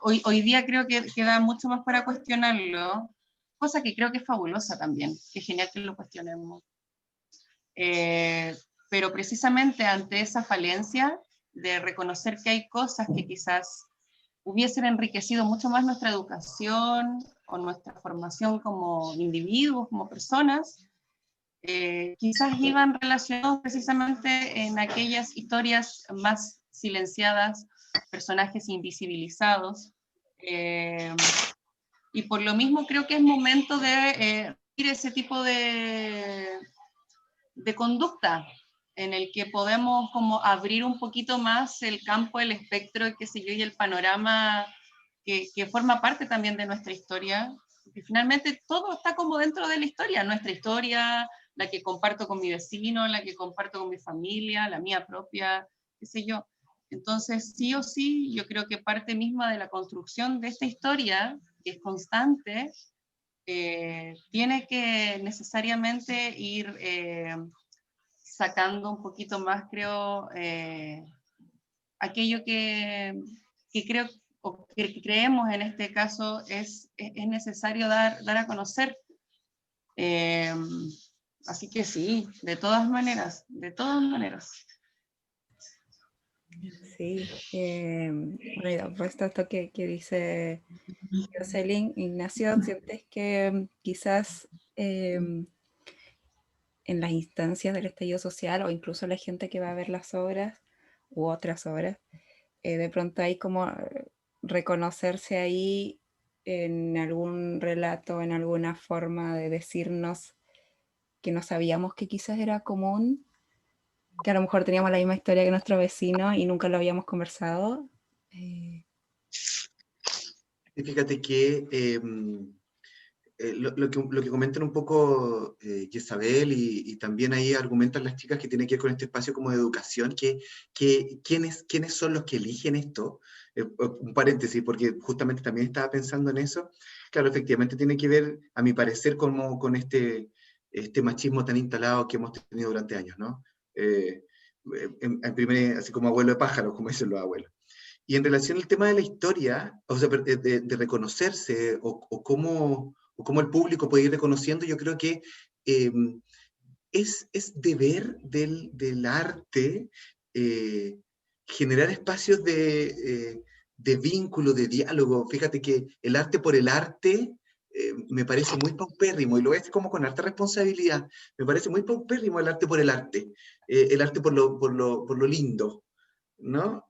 hoy día creo que queda mucho más para cuestionarlo, cosa que creo que es fabulosa también, que es genial que lo cuestionemos. Pero precisamente ante esa falencia de reconocer que hay cosas que quizás hubiesen enriquecido mucho más nuestra educación o nuestra formación como individuos, como personas, quizás iban relacionados precisamente en aquellas historias más silenciadas, personajes invisibilizados, y por lo mismo creo que es momento de ir ese tipo de conducta en el que podemos como abrir un poquito más el campo, el espectro, qué sé yo, y el panorama que forma parte también de nuestra historia, porque finalmente todo está como dentro de la historia, nuestra historia, la que comparto con mi vecino, la que comparto con mi familia, la mía propia, qué sé yo. Entonces, sí o sí, yo creo que parte misma de la construcción de esta historia, que es constante, tiene que necesariamente ir sacando un poquito más, creo, aquello que creo o que creemos en este caso es necesario dar a conocer. Así que sí, de todas maneras, de todas maneras. Sí, bueno, puesto esto que dice Jocelyn, Ignacio, ¿sientes que quizás en las instancias del estallido social o incluso la gente que va a ver las obras u otras obras, de pronto hay como reconocerse ahí en algún relato, en alguna forma de decirnos que no sabíamos que quizás era común, que a lo mejor teníamos la misma historia que nuestro vecino y nunca lo habíamos conversado? Y fíjate que lo que comentan un poco Jezabel y también ahí argumentan las chicas que tiene que ver con este espacio como de educación, ¿quiénes son los que eligen esto? Un paréntesis, porque justamente también estaba pensando en eso. Claro, efectivamente tiene que ver, a mi parecer, como con este machismo tan instalado que hemos tenido durante años, ¿no? Así como abuelo de pájaros, como dicen los abuelos. Y en relación al tema de la historia, o sea, de reconocerse, o cómo el público puede ir reconociendo, yo creo que es deber del arte generar espacios de vínculo, de diálogo. Fíjate que el arte por el arte me parece muy paupérrimo, y lo es como con harta responsabilidad. Me parece muy paupérrimo el arte por el arte por lo lindo, ¿no?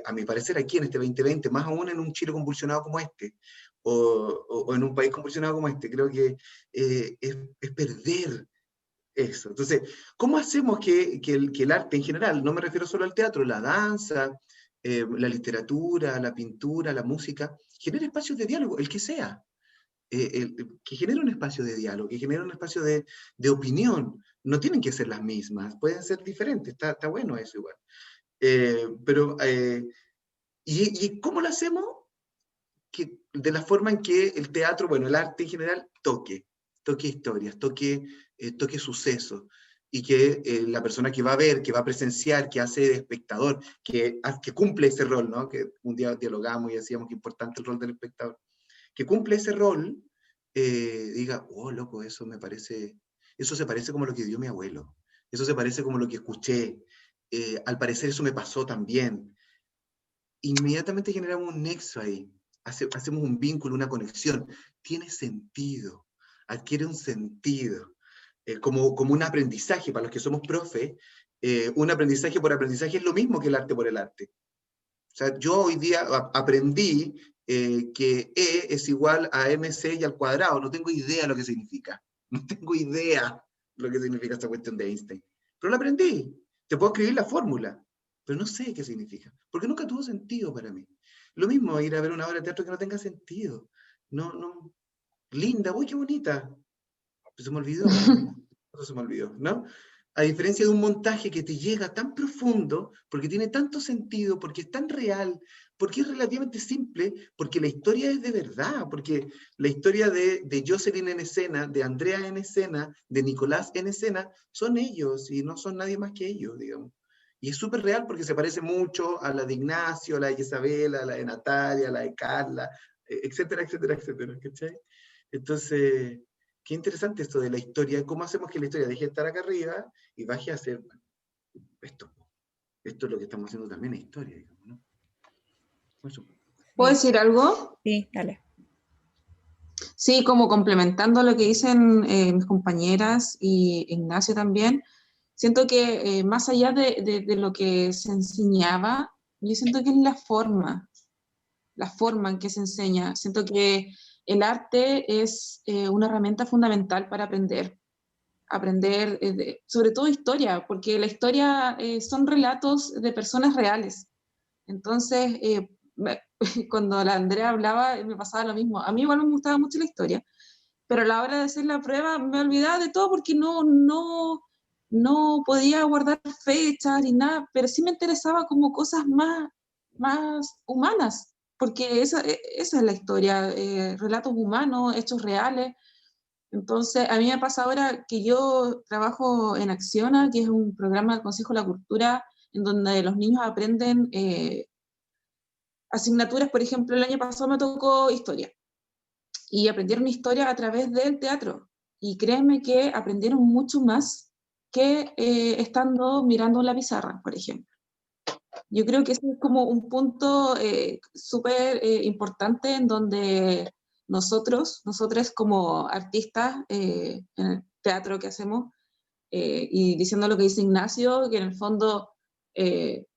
A mi parecer aquí en este 2020, más aún en un Chile convulsionado como este, o en un país convulsionado como este, creo que es perder eso. Entonces, ¿cómo hacemos que el arte en general, no me refiero solo al teatro, la danza, la literatura, la pintura, la música, genere espacios de diálogo, el que sea? Que genere un espacio de diálogo, que genere un espacio de opinión. No tienen que ser las mismas, pueden ser diferentes, está bueno eso igual. ¿Y cómo lo hacemos? De la forma en que el teatro, bueno, el arte en general, toque historias, toque sucesos, y que la persona que va a ver, que va a presenciar, que hace de espectador, que cumple ese rol, ¿no? Que un día dialogamos y decíamos que es importante el rol del espectador, que cumple ese rol, diga, oh, loco, eso se parece como lo que dio mi abuelo, eso se parece como lo que escuché, al parecer eso me pasó también. Inmediatamente generamos un nexo ahí, hacemos un vínculo, una conexión, tiene sentido, adquiere un sentido, como un aprendizaje para los que somos profes. Un aprendizaje por aprendizaje es lo mismo que el arte por el arte. O sea, yo hoy día aprendí que E es igual a MC y al cuadrado, no tengo idea lo que significa, no tengo idea lo que significa esta cuestión de Einstein, pero lo aprendí, te puedo escribir la fórmula, pero no sé qué significa, porque nunca tuvo sentido para mí. Lo mismo ir a ver una obra de teatro que no tenga sentido. No, linda, uy, qué bonita. Pues se me olvidó. Eso se me olvidó, ¿no? A diferencia de un montaje que te llega tan profundo, porque tiene tanto sentido, porque es tan real, porque es relativamente simple, porque la historia es de verdad, porque la historia de Jocelyn en escena, de Andrea en escena, de Nicolás en escena, son ellos y no son nadie más que ellos, digamos. Y es súper real porque se parece mucho a la de Ignacio, a la de Isabela, a la de Natalia, a la de Carla, etcétera, etcétera, etcétera, ¿cachai? Entonces, qué interesante esto de la historia, cómo hacemos que la historia deje de estar acá arriba y baje a ser esto. Esto es lo que estamos haciendo también en historia, digamos, ¿no? Eso. ¿Puedo decir algo? Sí, dale. Sí, como complementando lo que dicen mis compañeras y Ignacio también, siento que más allá de lo que se enseñaba, yo siento que es la forma en que se enseña. Siento que el arte es una herramienta fundamental para aprender sobre todo historia, porque la historia son relatos de personas reales. Entonces, cuando la Andrea hablaba, me pasaba lo mismo. A mí igual me gustaba mucho la historia, pero a la hora de hacer la prueba me olvidaba de todo porque no podía guardar fechas ni nada, pero sí me interesaba como cosas más humanas, porque esa es la historia, relatos humanos, hechos reales. Entonces, a mí me pasa ahora que yo trabajo en Acciona, que es un programa del Consejo de la Cultura, en donde los niños aprenden asignaturas. Por ejemplo, el año pasado me tocó historia, y aprendieron historia a través del teatro. Y créanme que aprendieron mucho más que estando mirando la pizarra, por ejemplo. Yo creo que ese es como un punto súper importante en donde nosotros como artistas en el teatro que hacemos, y diciendo lo que dice Ignacio, que en el fondo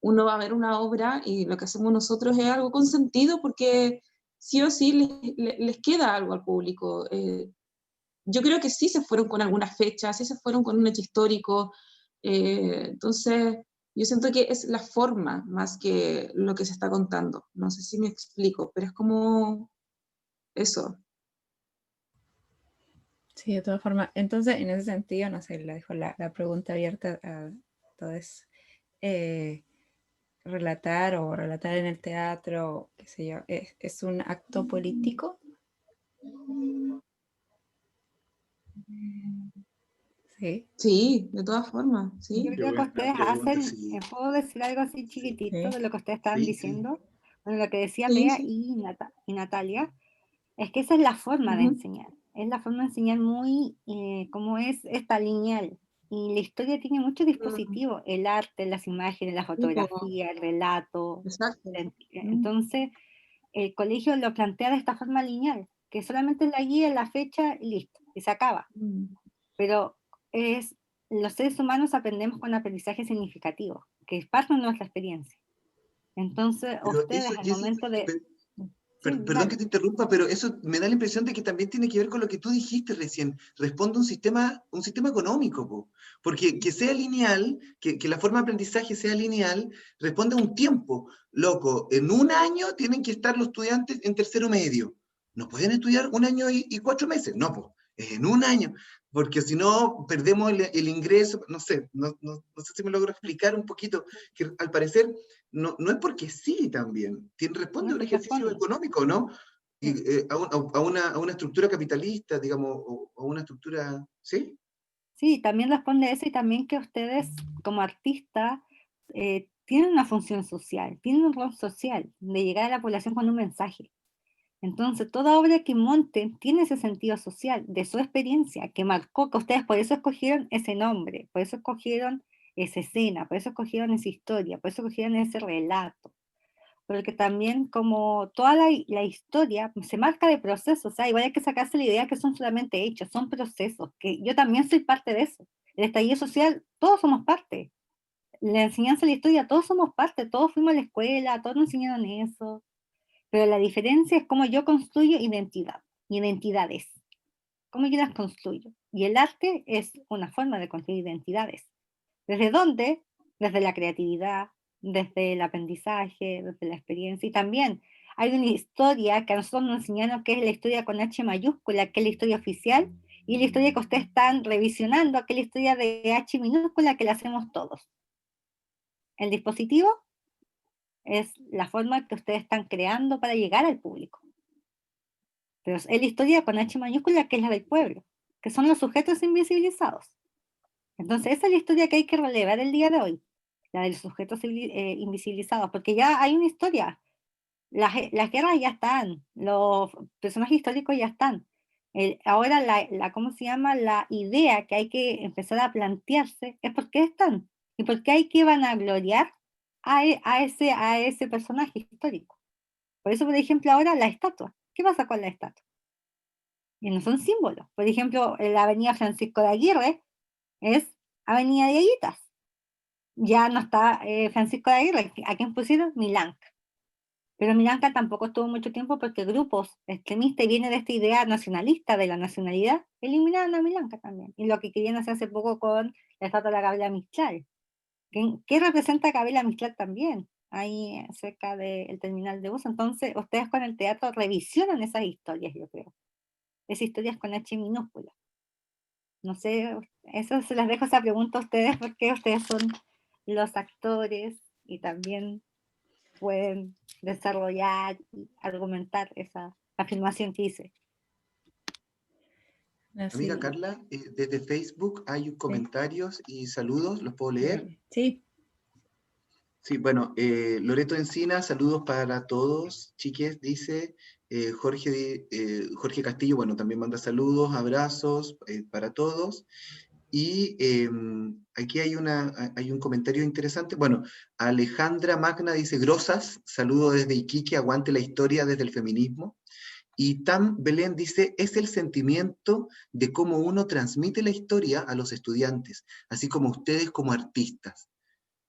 uno va a ver una obra y lo que hacemos nosotros es algo con sentido, porque sí o sí les queda algo al público. Yo creo que sí se fueron con algunas fechas, sí se fueron con un hecho histórico, entonces Yo siento que es la forma más que lo que se está contando. No sé si me explico, pero es como eso. Sí, de todas formas. Entonces, en ese sentido, no sé, le dejo la pregunta abierta a todos. Relatar o relatar en el teatro, qué sé yo, ¿es un acto político? Sí. Sí, de todas formas, sí. Yo Qué creo que buena ustedes pregunta, hacen, sí. ¿puedo decir algo así chiquitito Sí. de lo que ustedes estaban Sí, sí. diciendo? Bueno, lo que decía Sí, Bea sí. y Natalia, es que esa es la forma de Ujú. enseñar. Es la forma de enseñar muy, como es esta lineal. Y la historia tiene muchos Mm, dispositivos, el arte, las imágenes, la sí, po, fotografía, el relato. exacto. Mm, Entonces, el colegio lo plantea de esta forma lineal, que solamente es la guía, la fecha y listo, y se acaba. mm. Pero es, los seres humanos aprendemos con aprendizaje significativo, que es parte de nuestra experiencia. Entonces, Pero ustedes eso, al Jessie, momento de... Sí, perdón que dale. te interrumpa, pero eso me da la impresión de que también tiene que ver con lo que tú dijiste recién. Responde un sistema económico, po. Porque que sea lineal, que la forma de aprendizaje sea lineal, responde a un tiempo. Loco, en un año tienen que estar los estudiantes en tercero medio. No pueden estudiar un año y 4 meses, no, pues, es en un año. Porque si no, perdemos el ingreso, no sé, no sé si me logro explicar un poquito, que al parecer no es porque sí también, responde No a un se ejercicio responde. económico, ¿no? Y, Sí. a una estructura capitalista, digamos, o a una estructura, ¿sí? Sí, también responde eso y también que ustedes como artistas tienen una función social, tienen un rol social de llegar a la población con un mensaje. Entonces, toda obra que monten tiene ese sentido social, de su experiencia, que marcó, que ustedes por eso escogieron ese nombre, por eso escogieron esa escena, por eso escogieron esa historia, por eso escogieron ese relato. Porque también como toda la historia se marca de procesos, o sea, igual hay que sacarse la idea que son solamente hechos, son procesos, que yo también soy parte de eso. El estallido social, todos somos parte. La enseñanza de la historia, todos somos parte, todos fuimos a la escuela, todos nos enseñaron eso. Pero la diferencia es cómo yo construyo identidad, identidades, cómo yo las construyo. Y el arte es una forma de construir identidades. ¿Desde dónde? Desde la creatividad, desde el aprendizaje, desde la experiencia. Y también hay una historia que a nosotros nos enseñaron que es la historia con H mayúscula, que es la historia oficial, y la historia que ustedes están revisionando, que es la historia de H minúscula, que la hacemos todos. El dispositivo es la forma que ustedes están creando para llegar al público. Pero es la historia con H mayúscula, que es la del pueblo, que son los sujetos invisibilizados. Entonces, esa es la historia que hay que relevar el día de hoy, la de los sujetos invisibilizados, porque ya hay una historia. Las guerras ya están, los personajes históricos ya están. Ahora, ¿cómo se llama? La idea que hay que empezar a plantearse es por qué están y por qué hay que vanagloriar a ese personaje histórico. Por eso, por ejemplo, ahora la estatua. ¿Qué pasa con la estatua? Y no son símbolos. Por ejemplo, la avenida Francisco de Aguirre es Avenida de Aguitas. Ya no está Francisco de Aguirre, ¿a quién pusieron? Milanca. Pero Milanca tampoco estuvo mucho tiempo porque grupos extremistas y viene de esta idea nacionalista de la nacionalidad, eliminaron a Milanca también. Y lo que querían hacer hace poco con la estatua de la Gabriela Mistral. ¿Qué representa a Gabriela Mistral también? Ahí cerca del terminal de bus. Entonces, ustedes con el teatro revisionan esas historias, yo creo. Esas historias con H minúscula. No sé, eso se las dejo esa pregunta a ustedes porque ustedes son los actores y también pueden desarrollar y argumentar esa afirmación que hice. Amiga Así, Carla, desde Facebook hay sí. comentarios y saludos, ¿los puedo leer? Sí, Sí, bueno, Loreto Encina, saludos para todos, chiques, dice Jorge Castillo, bueno, también manda saludos, abrazos para todos. Y aquí hay un comentario interesante. Bueno, Alejandra Magna dice, grosas, saludo desde Iquique, aguante la historia desde el feminismo. Y Tam Belén dice, es el sentimiento de cómo uno transmite la historia a los estudiantes, así como ustedes como artistas.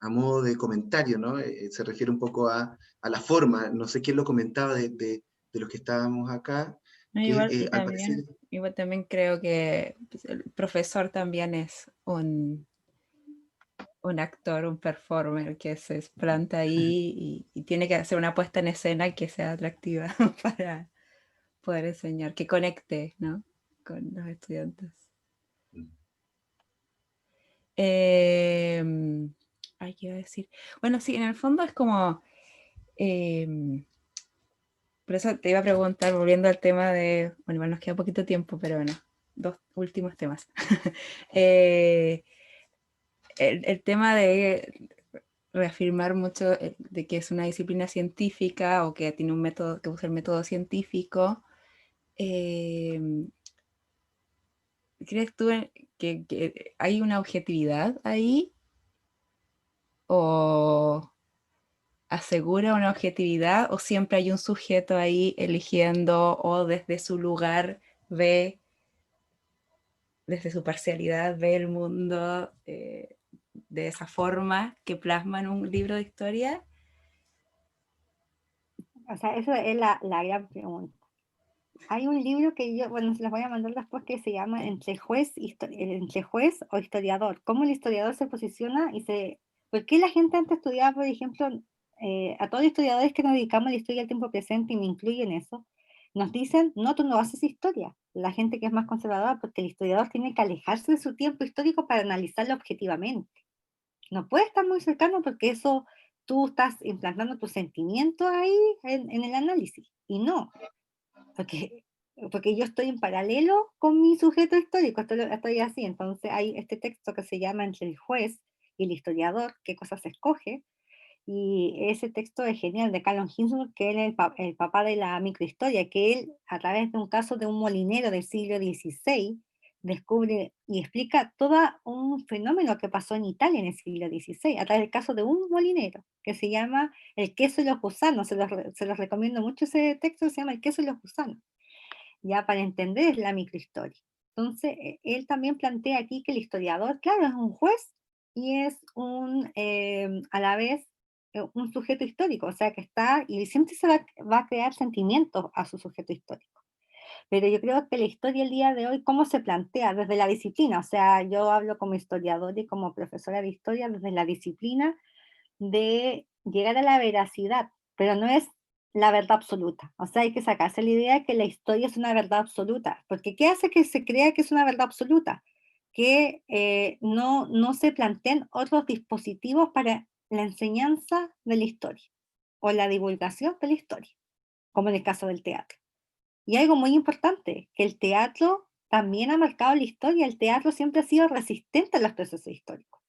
A modo de comentario, ¿no? Se refiere un poco a la forma, no sé quién lo comentaba de los que estábamos acá, no, que igual, al parecer... igual también creo que pues, el profesor también es un actor, un performer que se planta ahí y tiene que hacer una puesta en escena que sea atractiva para poder enseñar, que conecte, ¿no?, con los estudiantes. Ay, ¿qué iba a decir? Bueno, sí, en el fondo es como... por eso te iba a preguntar, volviendo al tema de... Bueno, igual nos queda poquito tiempo, pero bueno, 2 últimos temas. El tema de reafirmar mucho de que es una disciplina científica o que tiene un método, que usa el método científico. ¿Crees tú que hay una objetividad ahí? ¿O asegura una objetividad? ¿O siempre hay un sujeto ahí eligiendo o desde su lugar ve, desde su parcialidad, ve el mundo de esa forma que plasma en un libro de historia? O sea, eso es la gran pregunta. Hay un libro que yo, bueno, se los voy a mandar después, que se llama Entre juez o historiador. Cómo el historiador se posiciona ¿Por qué la gente antes estudiaba, por ejemplo, a todos los historiadores que nos dedicamos a la historia del tiempo presente, y me incluyo en eso, nos dicen, no, tú no haces historia? La gente que es más conservadora, porque el historiador tiene que alejarse de su tiempo histórico para analizarlo objetivamente. No puede estar muy cercano, porque eso tú estás implantando tus sentimientos ahí en el análisis. Y no, porque, porque yo estoy en paralelo con mi sujeto histórico, estoy así. Entonces hay este texto que se llama Entre el juez y el historiador, qué cosas se escoge, y ese texto es genial, de Callum Hinsburg, que él es el papá de la microhistoria, que él, a través de un caso de un molinero del siglo XVI, descubre y explica todo un fenómeno que pasó en Italia en el siglo XVI, a través del caso de un molinero, que se llama El queso y los gusanos. Se los recomiendo mucho ese texto, se llama El queso y los gusanos, ya para entender la microhistoria. Entonces, él también plantea aquí que el historiador, claro, es un juez y es a la vez un sujeto histórico, o sea que está, y siempre va a crear sentimientos a su sujeto histórico. Pero yo creo que la historia el día de hoy, ¿cómo se plantea? Desde la disciplina, o sea, yo hablo como historiadora y como profesora de historia desde la disciplina de llegar a la veracidad, pero no es la verdad absoluta. O sea, hay que sacarse la idea de que la historia es una verdad absoluta, porque ¿qué hace que se crea que es una verdad absoluta? Que no se planteen otros dispositivos para la enseñanza de la historia o la divulgación de la historia, como en el caso del teatro. Y algo muy importante, que el teatro también ha marcado la historia. El teatro siempre ha sido resistente a los procesos históricos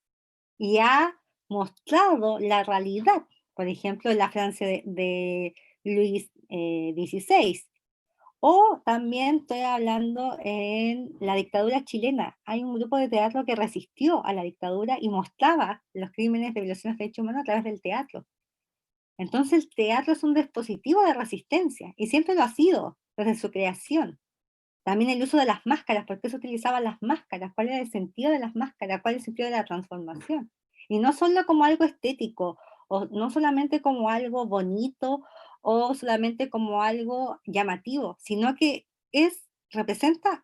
y ha mostrado la realidad. Por ejemplo, en la Francia de Luis XVI. O también estoy hablando en la dictadura chilena. Hay un grupo de teatro que resistió a la dictadura y mostraba los crímenes de violaciones de derechos humanos a través del teatro. Entonces el teatro es un dispositivo de resistencia y siempre lo ha sido desde su creación. También el uso de las máscaras, ¿por qué se utilizaban las máscaras? ¿Cuál era el sentido de las máscaras? ¿Cuál es el sentido de la transformación? Y no solo como algo estético, o no solamente como algo bonito, o solamente como algo llamativo, sino que representa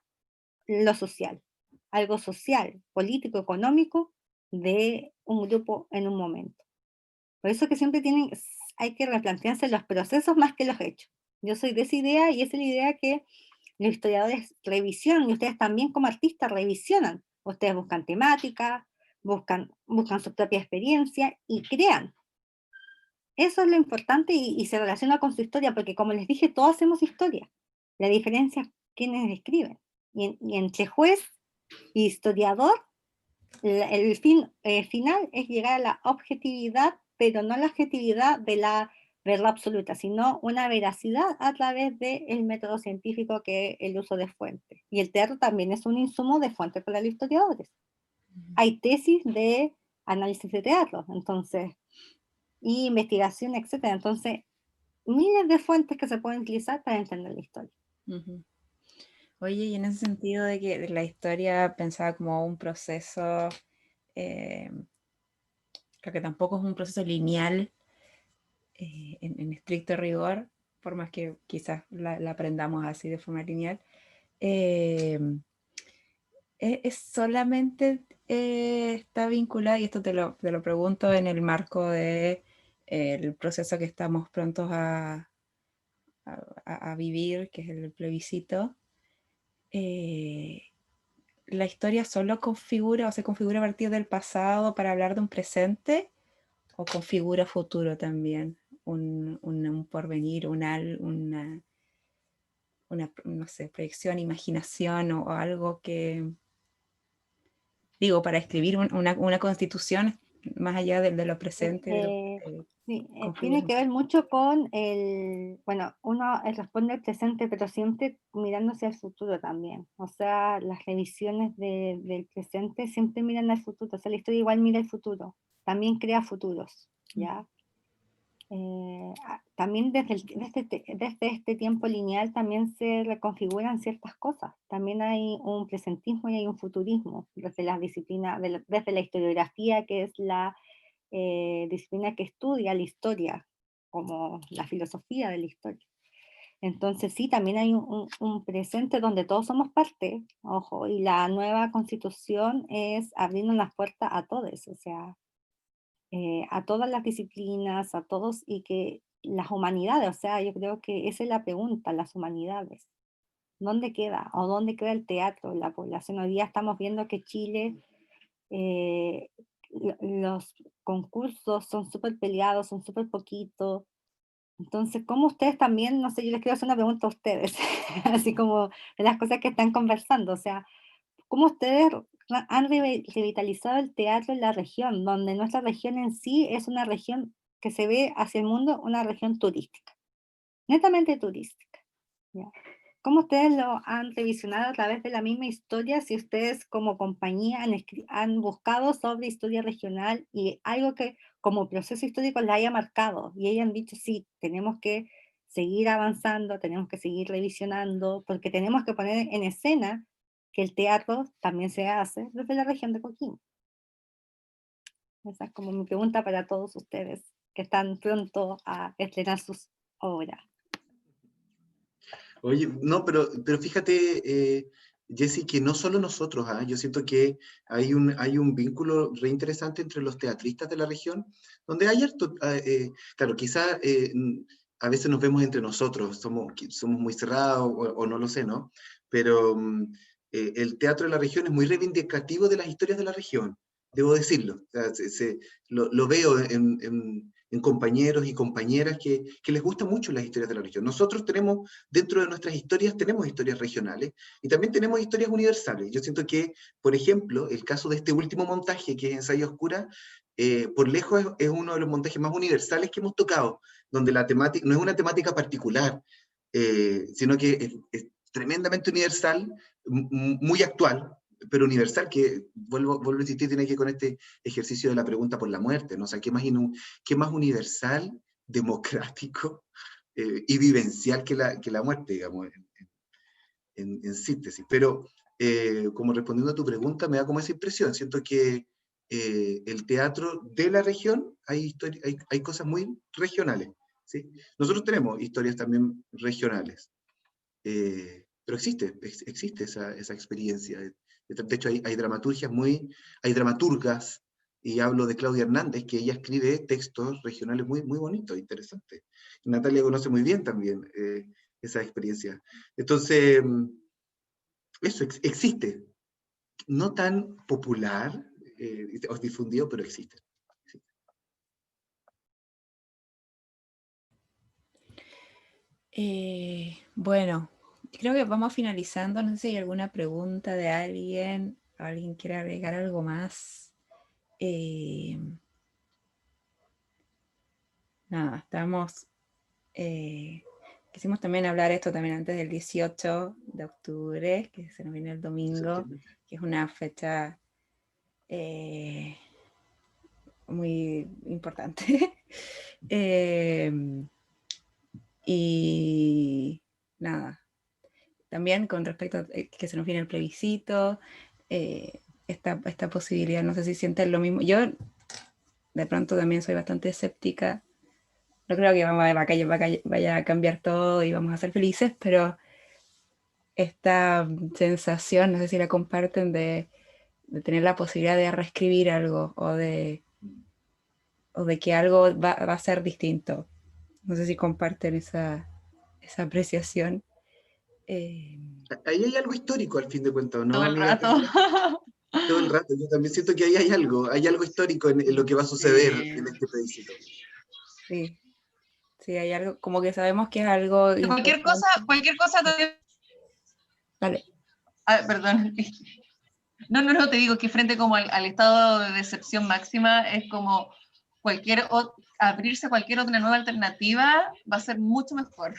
lo social, algo social, político, económico de un grupo en un momento. Por eso que siempre hay que replantearse los procesos más que los hechos. Yo soy de esa idea, y esa es la idea que los historiadores revisionan, y ustedes también como artistas revisionan. Ustedes buscan temática, buscan su propia experiencia y crean. Eso es lo importante, y se relaciona con su historia, porque como les dije, todos hacemos historia. La diferencia es quienes escriben. Y entre juez y historiador, el fin final es llegar a la objetividad, pero no la objetividad de la verdad absoluta, sino una veracidad a través del método científico, que es el uso de fuentes. Y el teatro también es un insumo de fuentes para los historiadores. Hay tesis de análisis de teatro, entonces, y investigación, etcétera. Entonces, miles de fuentes que se pueden utilizar para entender la historia. Uh-huh. Oye, y en ese sentido de que la historia pensada como un proceso, creo que tampoco es un proceso lineal en estricto rigor, por más que quizás la aprendamos así de forma lineal. es solamente está vinculada, y esto te lo pregunto en el marco de el proceso que estamos prontos a vivir, que es el plebiscito. ¿La historia solo configura o se configura a partir del pasado para hablar de un presente, o configura futuro también? Un porvenir, una no sé, proyección, imaginación, o algo que, digo, para escribir una constitución, más allá de lo presente, Sí, configura tiene que ver mucho con bueno, uno responde al presente, pero siempre mirando hacia el futuro también. O sea, las revisiones del presente siempre miran al futuro. O sea, la historia igual mira el futuro, también crea futuros, ¿ya? También desde este tiempo lineal también se reconfiguran ciertas cosas. También hay un presentismo y hay un futurismo desde las disciplinas, desde la historiografía, que es la disciplina que estudia la historia, como la filosofía de la historia. Entonces sí, también hay un presente donde todos somos parte, ojo, y la nueva constitución es abrirnos las puertas a todos, o sea, a todas las disciplinas, a todos, y que las humanidades, o sea, yo creo que esa es la pregunta, las humanidades. ¿Dónde queda? ¿O dónde queda el teatro, la población? Hoy día estamos viendo que Chile, los concursos son súper peleados, son súper poquitos. Entonces, ¿cómo ustedes también, no sé, yo les quiero hacer una pregunta a ustedes, así como de las cosas que están conversando, o sea, ¿cómo ustedes han revitalizado el teatro en la región, donde nuestra región en sí es una región que se ve hacia el mundo, una región turística, netamente turística? ¿Ya? ¿Cómo ustedes lo han revisionado a través de la misma historia? Si ustedes como compañía han buscado sobre historia regional y algo que como proceso histórico les haya marcado y hayan dicho, sí, tenemos que seguir avanzando, tenemos que seguir revisionando, porque tenemos que poner en escena que el teatro también se hace desde la región de Coquimbo. Esa es como mi pregunta para todos ustedes que están pronto a estrenar sus obras. Oye, no, pero fíjate, Jessy, que no solo nosotros, yo siento que hay un vínculo re interesante entre los teatristas de la región, donde hay harto, claro, quizá a veces nos vemos entre nosotros, somos muy cerrados o no lo sé, ¿no? Pero el teatro de la región es muy reivindicativo de las historias de la región, debo decirlo. O sea, lo veo en compañeros y compañeras que les gustan mucho las historias de la región. Nosotros tenemos, dentro de nuestras historias, tenemos historias regionales y también tenemos historias universales. Yo siento que, por ejemplo, el caso de este último montaje, que es Ensayo Oscura, por lejos es uno de los montajes más universales que hemos tocado, donde la temática no es una temática particular, sino que es tremendamente universal, muy actual, pero universal, que vuelvo a insistir, tiene que ver con este ejercicio de la pregunta por la muerte, ¿no? O sea, ¿qué más universal, democrático y vivencial que la muerte, digamos, en síntesis? Pero, como respondiendo a tu pregunta, me da como esa impresión, siento que el teatro de la región, hay cosas muy regionales, ¿sí? Nosotros tenemos historias también regionales, pero existe esa experiencia. De hecho, hay dramaturgias hay dramaturgas, y hablo de Claudia Hernández, que ella escribe textos regionales muy, muy bonitos, interesantes. Natalia conoce muy bien también esa experiencia. Entonces, eso existe. No tan popular o difundido, pero existe. Bueno, creo que vamos finalizando. No sé si hay alguna pregunta de alguien. ¿Alguien quiere agregar algo más? Nada, estamos... quisimos también hablar esto también antes del 18 de octubre, que se nos viene el domingo, que es una fecha muy importante. Y nada, también con respecto a que se nos viene el plebiscito, esta posibilidad, no sé si sienten lo mismo. Yo de pronto también soy bastante escéptica. No creo que vaya a cambiar todo y vamos a ser felices, pero esta sensación, no sé si la comparten, de tener la posibilidad de reescribir algo o de que algo va a ser distinto. No sé si comparten esa apreciación. Ahí hay algo histórico al fin de cuentas, ¿no, Todo el amiga rato. Carla? Todo el rato, yo también siento que ahí hay algo histórico en lo que va a suceder en este plebiscito. Sí, sí, hay algo, como que sabemos que es algo Cualquier importante. cosa también. Dale. Ah, perdón. No, te digo que frente como al estado de decepción máxima es como abrirse a cualquier otra nueva alternativa va a ser mucho mejor.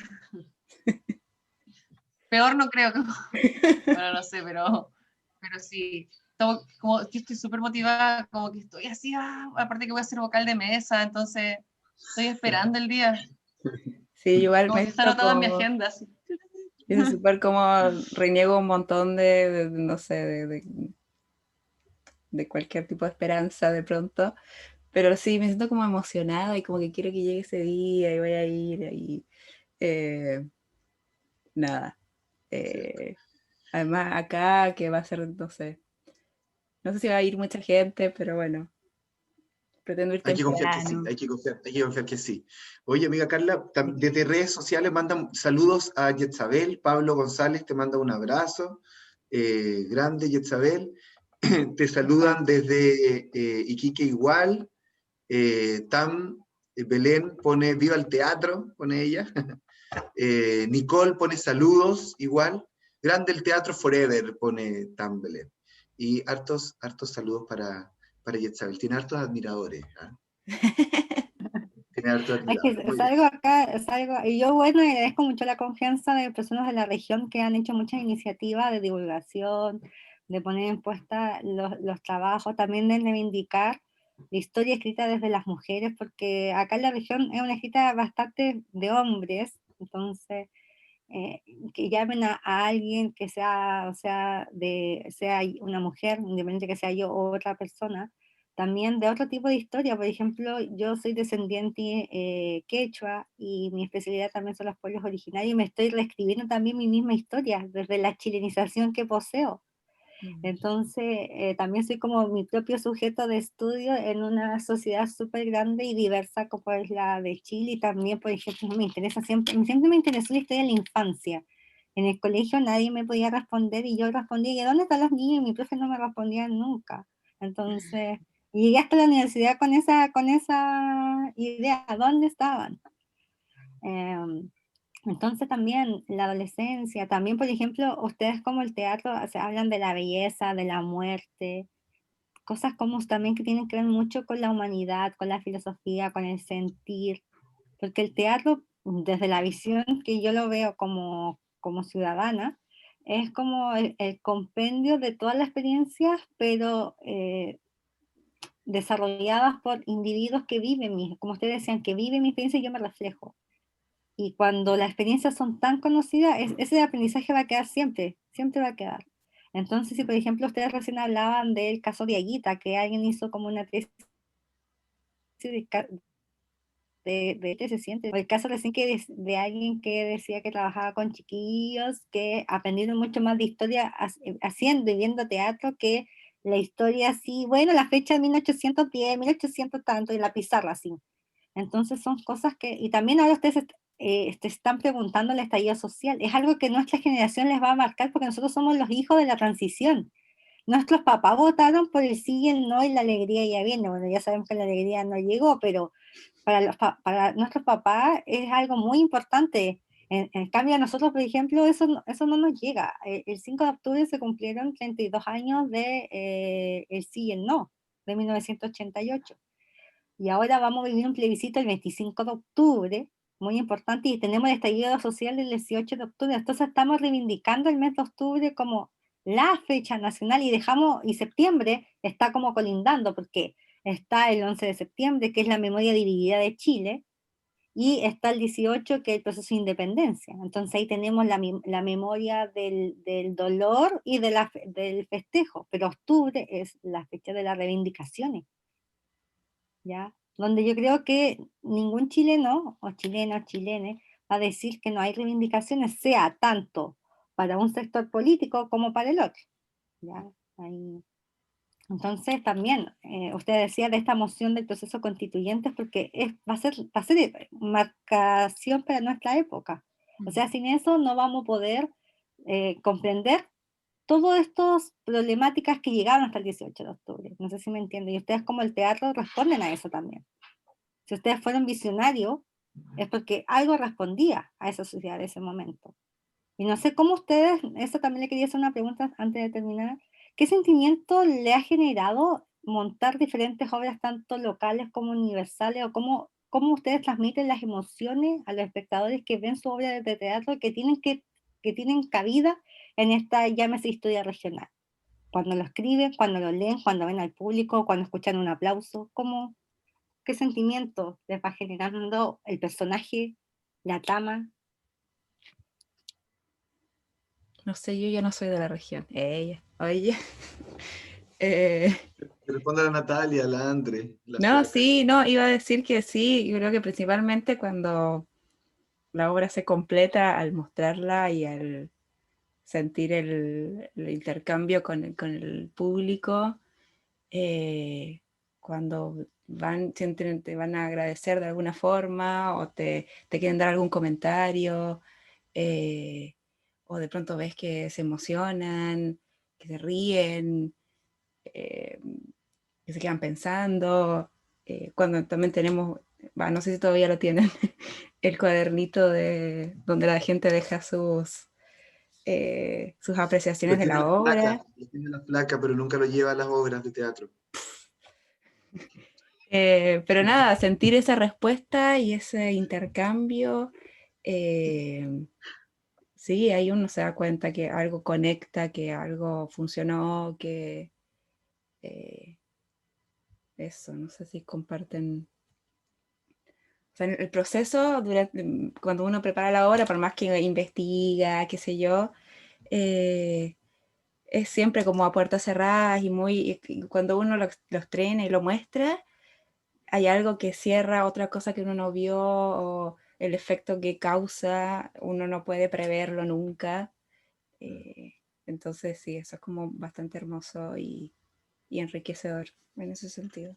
Peor no creo que... Bueno, no sé, pero sí. Como que estoy súper motivada, como que estoy así, aparte que voy a ser vocal de mesa, entonces estoy esperando el día. Sí, igual Como me que está siento anotado en mi como... agenda. Así. Es súper como reniego un montón no sé, de cualquier tipo de esperanza de pronto, pero sí, me siento como emocionada y como que quiero que llegue ese día y voy a ir y nada. Además acá que va a ser, no sé si va a ir mucha gente, pero bueno, pretendo ir Hay que confiar que sí, temprano. hay que confiar que sí. Oye, amiga Carla, desde redes sociales mandan saludos a Yetzabel, Pablo González te manda un abrazo grande, Yetzabel. Te saludan desde Iquique igual. Tam Belén pone viva el teatro, pone ella. Nicole pone saludos igual. Grande el teatro forever, pone Tam Belén. Y hartos saludos para Yetzabel. Tiene hartos admiradores. ¿Ah? Tiene hartos Es que admiradores. Muy bien. salgo acá, y yo bueno, agradezco mucho la confianza de personas de la región que han hecho muchas iniciativas de divulgación, de poner en puesta los trabajos, también de reivindicar la historia escrita desde las mujeres, porque acá en la región es una escrita bastante de hombres, entonces que llamen a alguien que sea, o sea, sea una mujer, independiente que sea yo o otra persona, también de otro tipo de historia. Por ejemplo, yo soy descendiente quechua y mi especialidad también son los pueblos originarios y me estoy reescribiendo también mi misma historia desde la chilenización que poseo. Entonces, también soy como mi propio sujeto de estudio en una sociedad súper grande y diversa como es la de Chile. Y también, por ejemplo, siempre me interesó la historia de la infancia. En el colegio nadie me podía responder y yo respondía, ¿y dónde están los niños? Y mi profe no me respondía nunca. Entonces, llegué hasta la universidad con esa idea, ¿dónde estaban? Entonces también la adolescencia, también por ejemplo, ustedes como el teatro se hablan de la belleza, de la muerte, cosas como también que tienen que ver mucho con la humanidad, con la filosofía, con el sentir, porque el teatro, desde la visión que yo lo veo como ciudadana, es como el compendio de todas las experiencias, pero desarrolladas por individuos que viven, como ustedes decían, que viven mi experiencia y yo me reflejo. Y cuando las experiencias son tan conocidas, ese aprendizaje va a quedar siempre, siempre va a quedar. Entonces, si por ejemplo ustedes recién hablaban del caso de Aguita, que alguien hizo como una tesis de se siente, o el caso recién de alguien que decía que trabajaba con chiquillos, que aprendieron mucho más de historia haciendo y viendo teatro que la historia así, bueno, la fecha de 1810, 1800 tanto, y la pizarra así. Entonces son cosas que, y también ahora ustedes te están preguntando el estallido social, es algo que nuestra generación les va a marcar porque nosotros somos los hijos de la transición. Nuestros papás votaron por el sí y el no y la alegría ya viene. Bueno, ya sabemos que la alegría no llegó, pero para nuestros papás es algo muy importante. En cambio, a nosotros, por ejemplo, eso no nos llega. El 5 de octubre se cumplieron 32 años de el sí y el no, de 1988. Y ahora vamos a vivir un plebiscito el 25 de octubre, muy importante, y tenemos el estallido social el 18 de octubre. Entonces estamos reivindicando el mes de octubre como la fecha nacional y septiembre está como colindando porque está el 11 de septiembre, que es la memoria dividida de Chile, y está el 18, que es el proceso de independencia. Entonces ahí tenemos la memoria del dolor y del festejo, pero octubre es la fecha de las reivindicaciones. ¿Ya? Donde yo creo que ningún chileno o chileno, chilene, va a decir que no hay reivindicaciones, sea tanto para un sector político como para el otro. ¿Ya? Ahí. Entonces también, usted decía de esta moción del proceso constituyente, porque va a ser marcación para nuestra época. O sea, sin eso no vamos a poder comprender todas estas problemáticas que llegaron hasta el 18 de octubre. No sé si me entienden. Y ustedes como el teatro responden a eso también. Si ustedes fueron visionarios, es porque algo respondía a esa sociedad de ese momento. Y no sé cómo ustedes, eso también le quería hacer una pregunta antes de terminar, ¿qué sentimiento le ha generado montar diferentes obras tanto locales como universales? ¿O cómo ustedes transmiten las emociones a los espectadores que ven su obra de teatro que tienen cabida en esta, llámese, historia regional? Cuando lo escriben, cuando lo leen, cuando ven al público, cuando escuchan un aplauso, ¿qué sentimiento les va generando el personaje, la trama? No sé, yo ya no soy de la región. Ella, oye. Eh, Que responda la Natalia, la Andre, la no, flaca. sí, no, iba a decir que sí, yo creo que principalmente cuando la obra se completa al mostrarla y al sentir el intercambio con el público, cuando te van a agradecer de alguna forma o te quieren dar algún comentario, eh, o de pronto ves que se emocionan, que se ríen, eh, que se quedan pensando, cuando también tenemos, no sé si todavía lo tienen, el cuadernito donde la gente deja sus apreciaciones de la obra. Lo tiene la flaca, pero nunca lo lleva a las obras de teatro. Pero nada, sentir esa respuesta y ese intercambio, sí, ahí uno se da cuenta que algo conecta, que algo funcionó, que eso, no sé si comparten. O sea, el proceso, cuando uno prepara la obra, por más que investiga, qué sé yo, eh, es siempre como a puertas cerradas y cuando uno lo estrena y lo muestra, hay algo que cierra, otra cosa que uno no vio, o el efecto que causa, uno no puede preverlo nunca. Entonces sí, eso es como bastante hermoso y enriquecedor en ese sentido.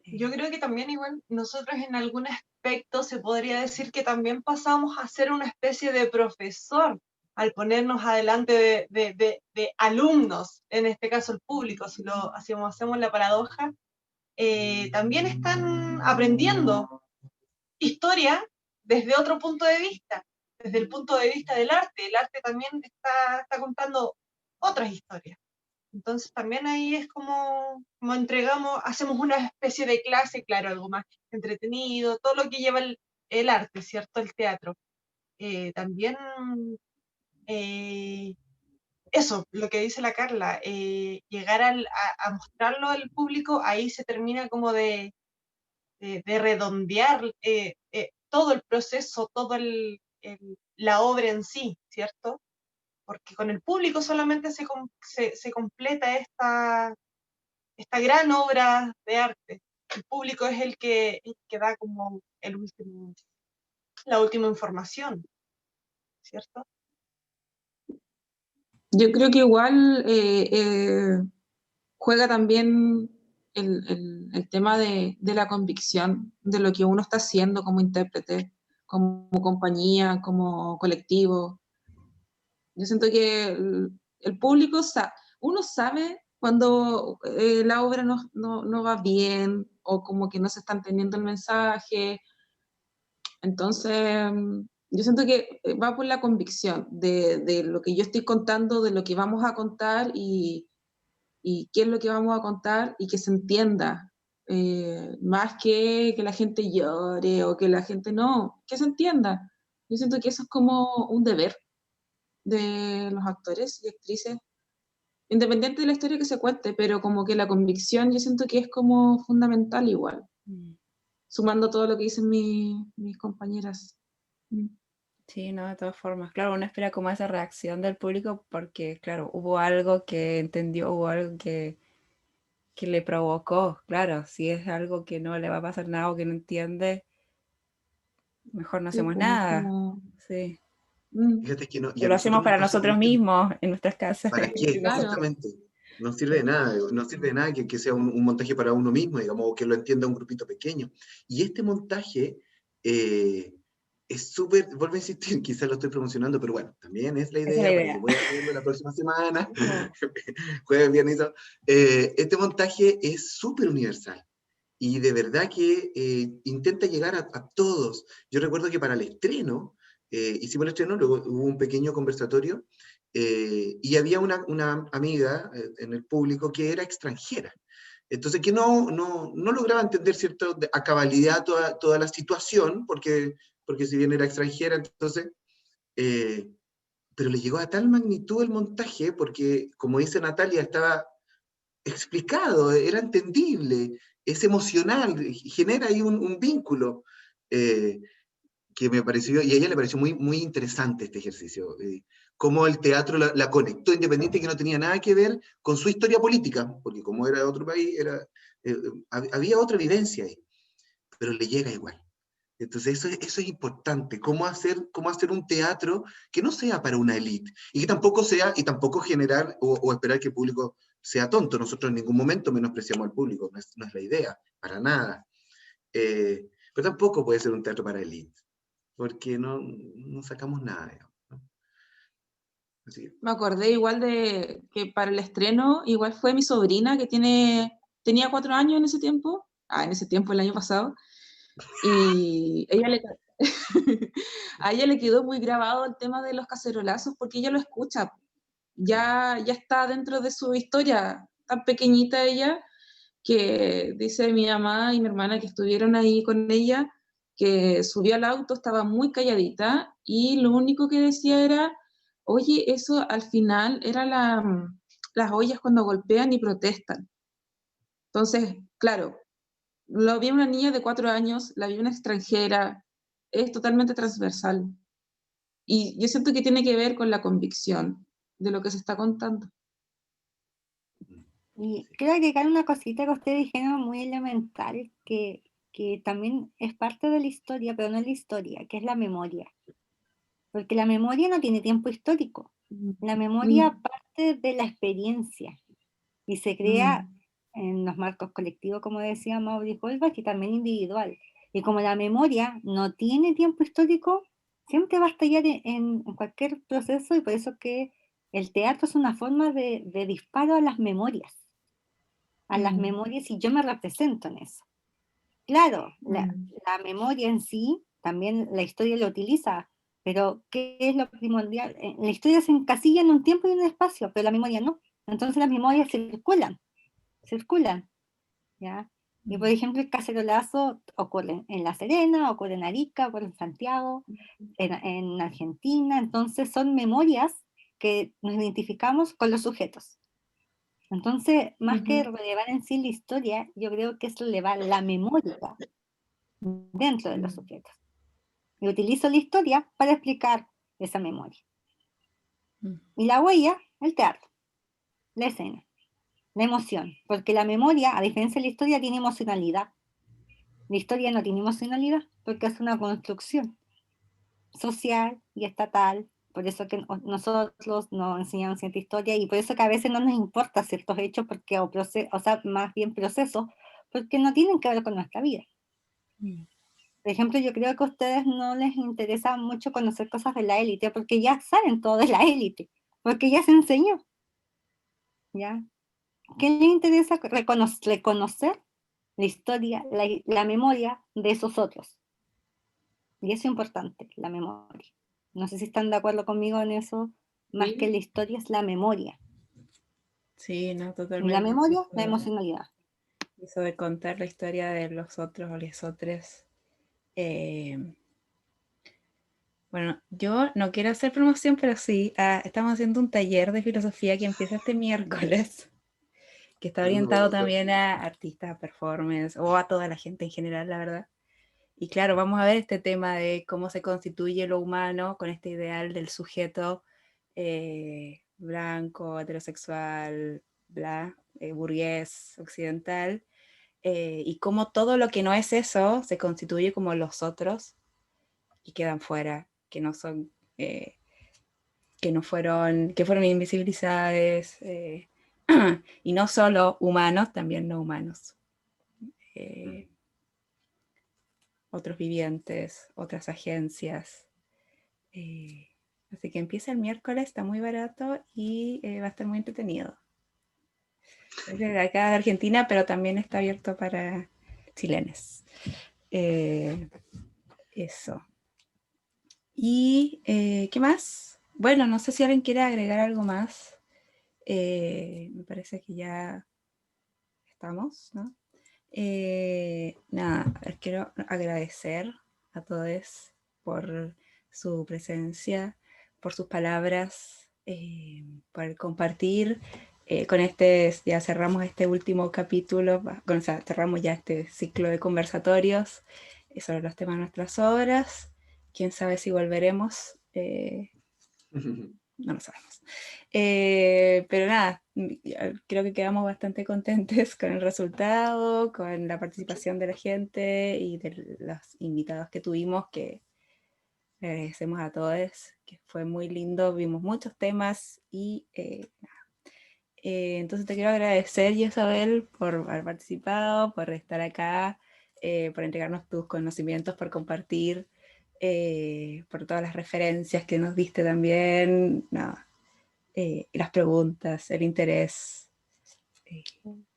Yo creo que también igual nosotros en algún aspecto se podría decir que también pasamos a ser una especie de profesor al ponernos adelante de alumnos, en este caso el público, si lo hacemos la paradoja, también están aprendiendo historia desde otro punto de vista, desde el punto de vista del arte. El arte también está contando otras historias. Entonces también ahí es como entregamos, hacemos una especie de clase, claro, algo más entretenido, todo lo que lleva el arte, ¿cierto? El teatro. También eso, lo que dice la Carla, llegar a mostrarlo al público, ahí se termina como de redondear todo el proceso, la obra en sí, ¿cierto? Porque con el público solamente se completa esta gran obra de arte. El público es el que da como la última información, ¿cierto? Yo creo que igual juega también el tema de la convicción de lo que uno está haciendo como intérprete, como compañía, como colectivo. Yo siento que el público, uno sabe cuando la obra no va bien o como que no se está entendiendo el mensaje. Entonces, yo siento que va por la convicción de lo que yo estoy contando, de lo que vamos a contar y qué es lo que vamos a contar y que se entienda, más que la gente llore o que la gente no, que se entienda. Yo siento que eso es como un deber de los actores y actrices, independiente de la historia que se cuente, pero como que la convicción yo siento que es como fundamental igual, sumando todo lo que dicen mis compañeras. Sí, no, de todas formas. Claro, uno espera como esa reacción del público porque, claro, hubo algo que entendió, hubo algo que le provocó. Claro, si es algo que no le va a pasar nada o que no entiende, mejor no Sí, hacemos pues, nada. como, Sí. Fíjate que no, y Que a lo nosotros hacemos nos para pasó nosotros mucho. mismos, en nuestras casas. ¿Para qué? Claro. Exactamente. No sirve de nada, no sirve de nada que sea un montaje para uno mismo, digamos, o que lo entienda un grupito pequeño. Y este montaje es súper, vuelvo a insistir, quizás lo estoy promocionando, pero bueno, también es la Esa es la idea para que idea. pueda verlo la próxima semana, jueves, viernes y sábado. Este montaje es súper universal. Y de verdad que intenta llegar a todos. Yo recuerdo que para el estreno, hicimos el estreno, luego hubo un pequeño conversatorio, y había una amiga en el público que era extranjera. Entonces, que no lograba entender cierto, a cabalidad toda la situación, porque si bien era extranjera, entonces, pero le llegó a tal magnitud el montaje, porque, como dice Natalia, estaba explicado, era entendible, es emocional, genera ahí un vínculo que me pareció, y a ella le pareció muy interesante este ejercicio, cómo el teatro la conectó, independiente que no tenía nada que ver con su historia política, porque como era de otro país, había otra evidencia ahí, pero le llega igual. Entonces eso es importante, cómo hacer un teatro que no sea para una élite, y que tampoco sea, y tampoco generar o esperar que el público sea tonto. Nosotros en ningún momento menospreciamos al público, no es la idea, para nada. Pero tampoco puede ser un teatro para élite, porque no sacamos nada, digamos, ¿no? Así que, Me acordé igual de que para el estreno, igual fue mi sobrina que tenía 4 años en ese tiempo, en ese tiempo, el año pasado, y a ella le quedó muy grabado el tema de los cacerolazos porque ella lo escucha, ya está dentro de su historia, tan pequeñita ella, que dice mi mamá y mi hermana que estuvieron ahí con ella, que subió al auto, estaba muy calladita y lo único que decía era, oye, eso al final era las ollas cuando golpean y protestan. Entonces, claro, lo vi una niña de 4 años, la vi una extranjera, es totalmente transversal. Y yo siento que tiene que ver con la convicción de lo que se está contando. Y quiero agregar una cosita que ustedes dijeron muy elemental, que también es parte de la historia, pero no es la historia, que es la memoria. Porque la memoria no tiene tiempo histórico. La memoria parte de la experiencia y se crea en los marcos colectivos, como decía Maurice Holbach, y también individual. Y como la memoria no tiene tiempo histórico, siempre va a estallar en cualquier proceso, y por eso que el teatro es una forma de disparo a las memorias, y yo me represento en eso. Claro, la memoria en sí, también la historia lo utiliza, pero ¿qué es lo primordial? La historia se encasilla en un tiempo y en un espacio, pero la memoria no. Entonces las memorias circulan, ¿ya? Y por ejemplo, el cacerolazo ocurre en La Serena, ocurre en Arica, ocurre en Santiago, en Argentina. Entonces son memorias que nos identificamos con los sujetos. Entonces, más que relevar en sí la historia, yo creo que es relevar la memoria dentro de los sujetos. Y utilizo la historia para explicar esa memoria. Y la huella, el teatro, la escena, la emoción. Porque la memoria, a diferencia de la historia, tiene emocionalidad. La historia no tiene emocionalidad porque es una construcción social y estatal. Por eso que nosotros nos enseñamos cierta historia, y por eso que a veces no nos importa ciertos hechos, porque, o sea, más bien procesos, porque no tienen que ver con nuestra vida. Por ejemplo, yo creo que a ustedes no les interesa mucho conocer cosas de la élite, porque ya saben todo de la élite, porque ya se enseñó, ¿ya? ¿Qué les interesa? Reconocer la historia, la memoria de esos otros. Y eso es importante, la memoria. No sé si están de acuerdo conmigo en eso. Más que la historia es la memoria. Sí, no, Y la totalmente. memoria, la emocionalidad. Eso de contar la historia de los otros o les otros. Bueno, yo no quiero hacer promoción, pero sí, estamos haciendo un taller de filosofía que empieza este miércoles, que está orientado también a artistas, a performance, o a toda la gente en general, la verdad. Y claro, vamos a ver este tema de cómo se constituye lo humano con este ideal del sujeto blanco, heterosexual, burgués, occidental, y cómo todo lo que no es eso se constituye como los otros y quedan fuera, que no son que fueron invisibilizadas, y no solo humanos, también no humanos. Otros vivientes, otras agencias. Así que empieza el miércoles, está muy barato y va a estar muy entretenido. Es de acá de Argentina, pero también está abierto para chilenos. Eso. ¿Y qué más? Bueno, no sé si alguien quiere agregar algo más. Me parece que ya estamos, ¿no? Nada, les quiero agradecer a todos por su presencia, por sus palabras, por compartir. Con ya cerramos este último capítulo, o sea, cerramos ya este ciclo de conversatorios sobre los temas de nuestras obras. Quién sabe si volveremos, no lo sabemos. Pero nada, creo que quedamos bastante contentes con el resultado, con la participación de la gente y de los invitados que tuvimos, que le agradecemos a todos, que fue muy lindo, vimos muchos temas y nada. Entonces te quiero agradecer, Isabel, por haber participado, por estar acá, por entregarnos tus conocimientos, por compartir, por todas las referencias que nos diste también, nada, las preguntas, el interés.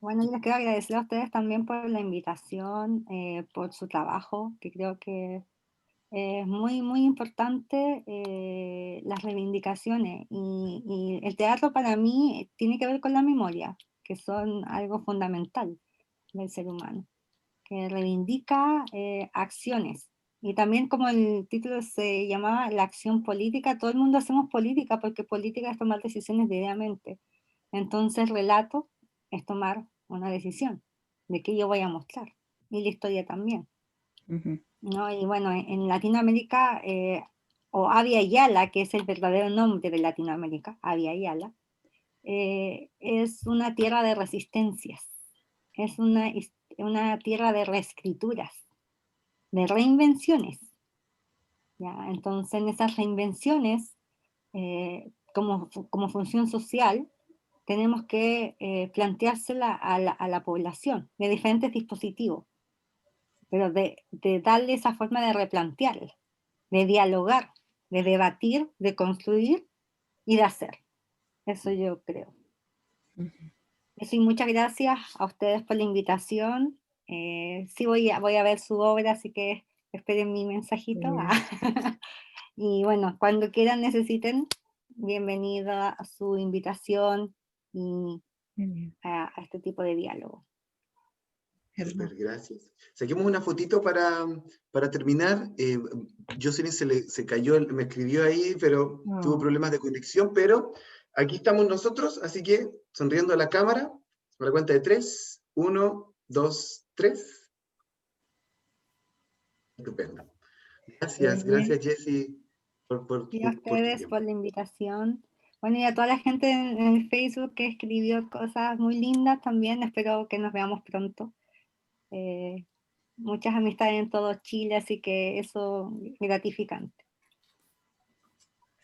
Bueno, yo les quiero agradecer a ustedes también por la invitación, por su trabajo, que creo que es muy, muy importante, las reivindicaciones. Y el teatro para mí tiene que ver con la memoria, que son algo fundamental del ser humano, que reivindica acciones. Y también, como el título se llamaba, la acción política, todo el mundo hacemos política, porque política es tomar decisiones diariamente. Entonces, relato es tomar una decisión de qué yo voy a mostrar, y la historia también. ¿No? Y bueno, en Latinoamérica, o Avia Yala, que es el verdadero nombre de Latinoamérica, Avia Yala, es una tierra de resistencias, es una tierra de reescrituras, de reinvenciones. ¿Ya? Entonces, en esas reinvenciones, como función social, tenemos que planteársela a la población de diferentes dispositivos, pero de darle esa forma de replantearla, de dialogar, de debatir, de construir y de hacer. Eso yo creo. Eso, y muchas gracias a ustedes por la invitación. Sí voy a ver su obra, así que esperen mi mensajito. Y bueno, cuando quieran, necesiten, bienvenida a su invitación y a este tipo de diálogo. Super, gracias. Saquemos una fotito para terminar. Jocelyn se cayó, me escribió ahí, pero tuvo problemas de conexión, pero aquí estamos nosotros, así que sonriendo a la cámara, a la cuenta de 3, 1, 2, 3. Estupendo. Gracias, gracias Jessie Y a ustedes por la invitación. Bueno, y a toda la gente en el Facebook que escribió cosas muy lindas también, espero que nos veamos pronto. Muchas amistades en todo Chile, así que eso es gratificante.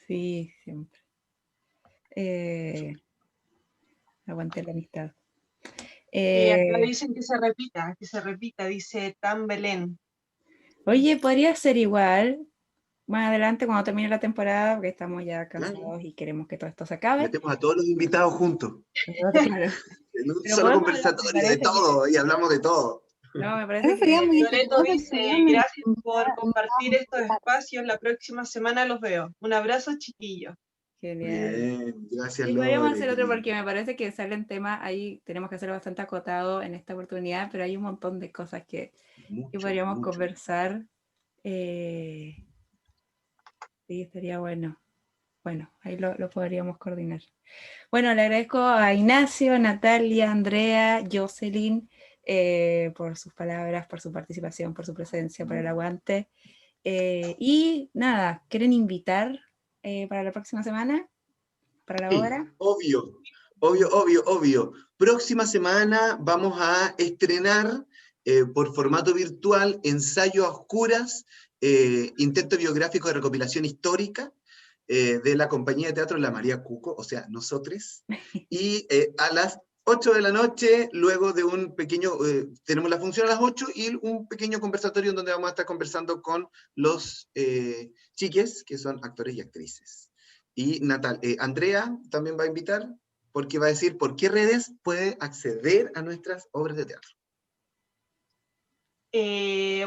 Sí, siempre. Aguante la amistad. Y acá dicen que se repita, dice Tan Belén. Oye, podría ser igual más adelante cuando termine la temporada, porque estamos ya cansados y queremos que todo esto se acabe. Metemos a todos los invitados juntos. Claro. En un solo conversatorio de todo, y hablamos de todo. No, me parece que... Loreto dice, gracias por compartir estos espacios, la próxima semana los veo. Un abrazo, chiquillos. Genial. Bien, gracias, Y podríamos Lore, hacer otro porque me parece que salen temas, ahí tenemos que hacerlo bastante acotado en esta oportunidad, pero hay un montón de cosas que podríamos conversar. Sí, estaría bueno. Bueno, ahí lo podríamos coordinar. Bueno, le agradezco a Ignacio, Natalia, Andrea, Jocelyn, por sus palabras, por su participación, por su presencia, por el aguante. Y nada, ¿quieren invitar para la próxima semana? ¿Para la obra? Obvio. Próxima semana vamos a estrenar por formato virtual Ensayo a Oscuras, intento biográfico de recopilación histórica, de la compañía de teatro La María Cuco, o sea, nosotros, y a las 8 de la noche, luego de un pequeño, tenemos la función a las 8 y un pequeño conversatorio en donde vamos a estar conversando con los chiques, que son actores y actrices. Y Andrea también va a invitar, porque va a decir por qué redes puede acceder a nuestras obras de teatro.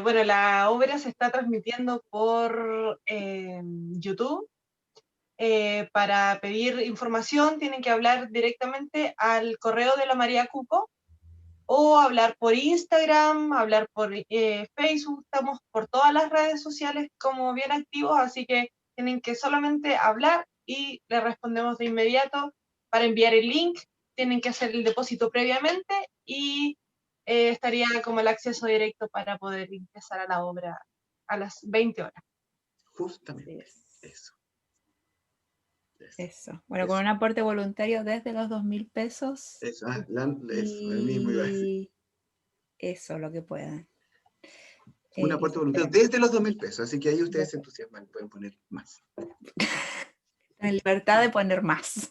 Bueno, la obra se está transmitiendo por YouTube. Para pedir información tienen que hablar directamente al correo de la María Cuco o hablar por Instagram, hablar por Facebook. Estamos por todas las redes sociales como bien activos, así que tienen que solamente hablar y le respondemos de inmediato. Para enviar el link tienen que hacer el depósito previamente y estaría como el acceso directo para poder ingresar a la obra a las 20 horas. Justamente, eso. Eso. Bueno, con un aporte voluntario desde los 2.000 pesos. Eso, el mismo iba a decir. Eso, lo que puedan. Un aporte voluntario desde los 2.000 pesos, así que ahí ustedes se entusiasman, pueden poner más. En libertad de poner más.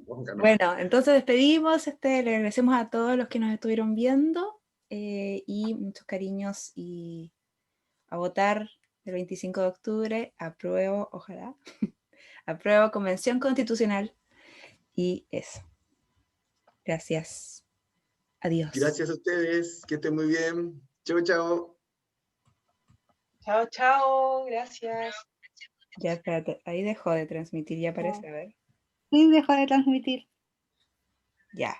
Pónganos. Bueno, entonces despedimos, le agradecemos a todos los que nos estuvieron viendo y muchos cariños y a votar el 25 de octubre, apruebo, ojalá, apruebo Convención Constitucional y eso. Gracias. Adiós. Gracias a ustedes, que estén muy bien. Chao, chao. Chao, chao, gracias. Ya, espérate, ahí dejó de transmitir, ya aparece, a ver. Sí, dejó de transmitir. Ya.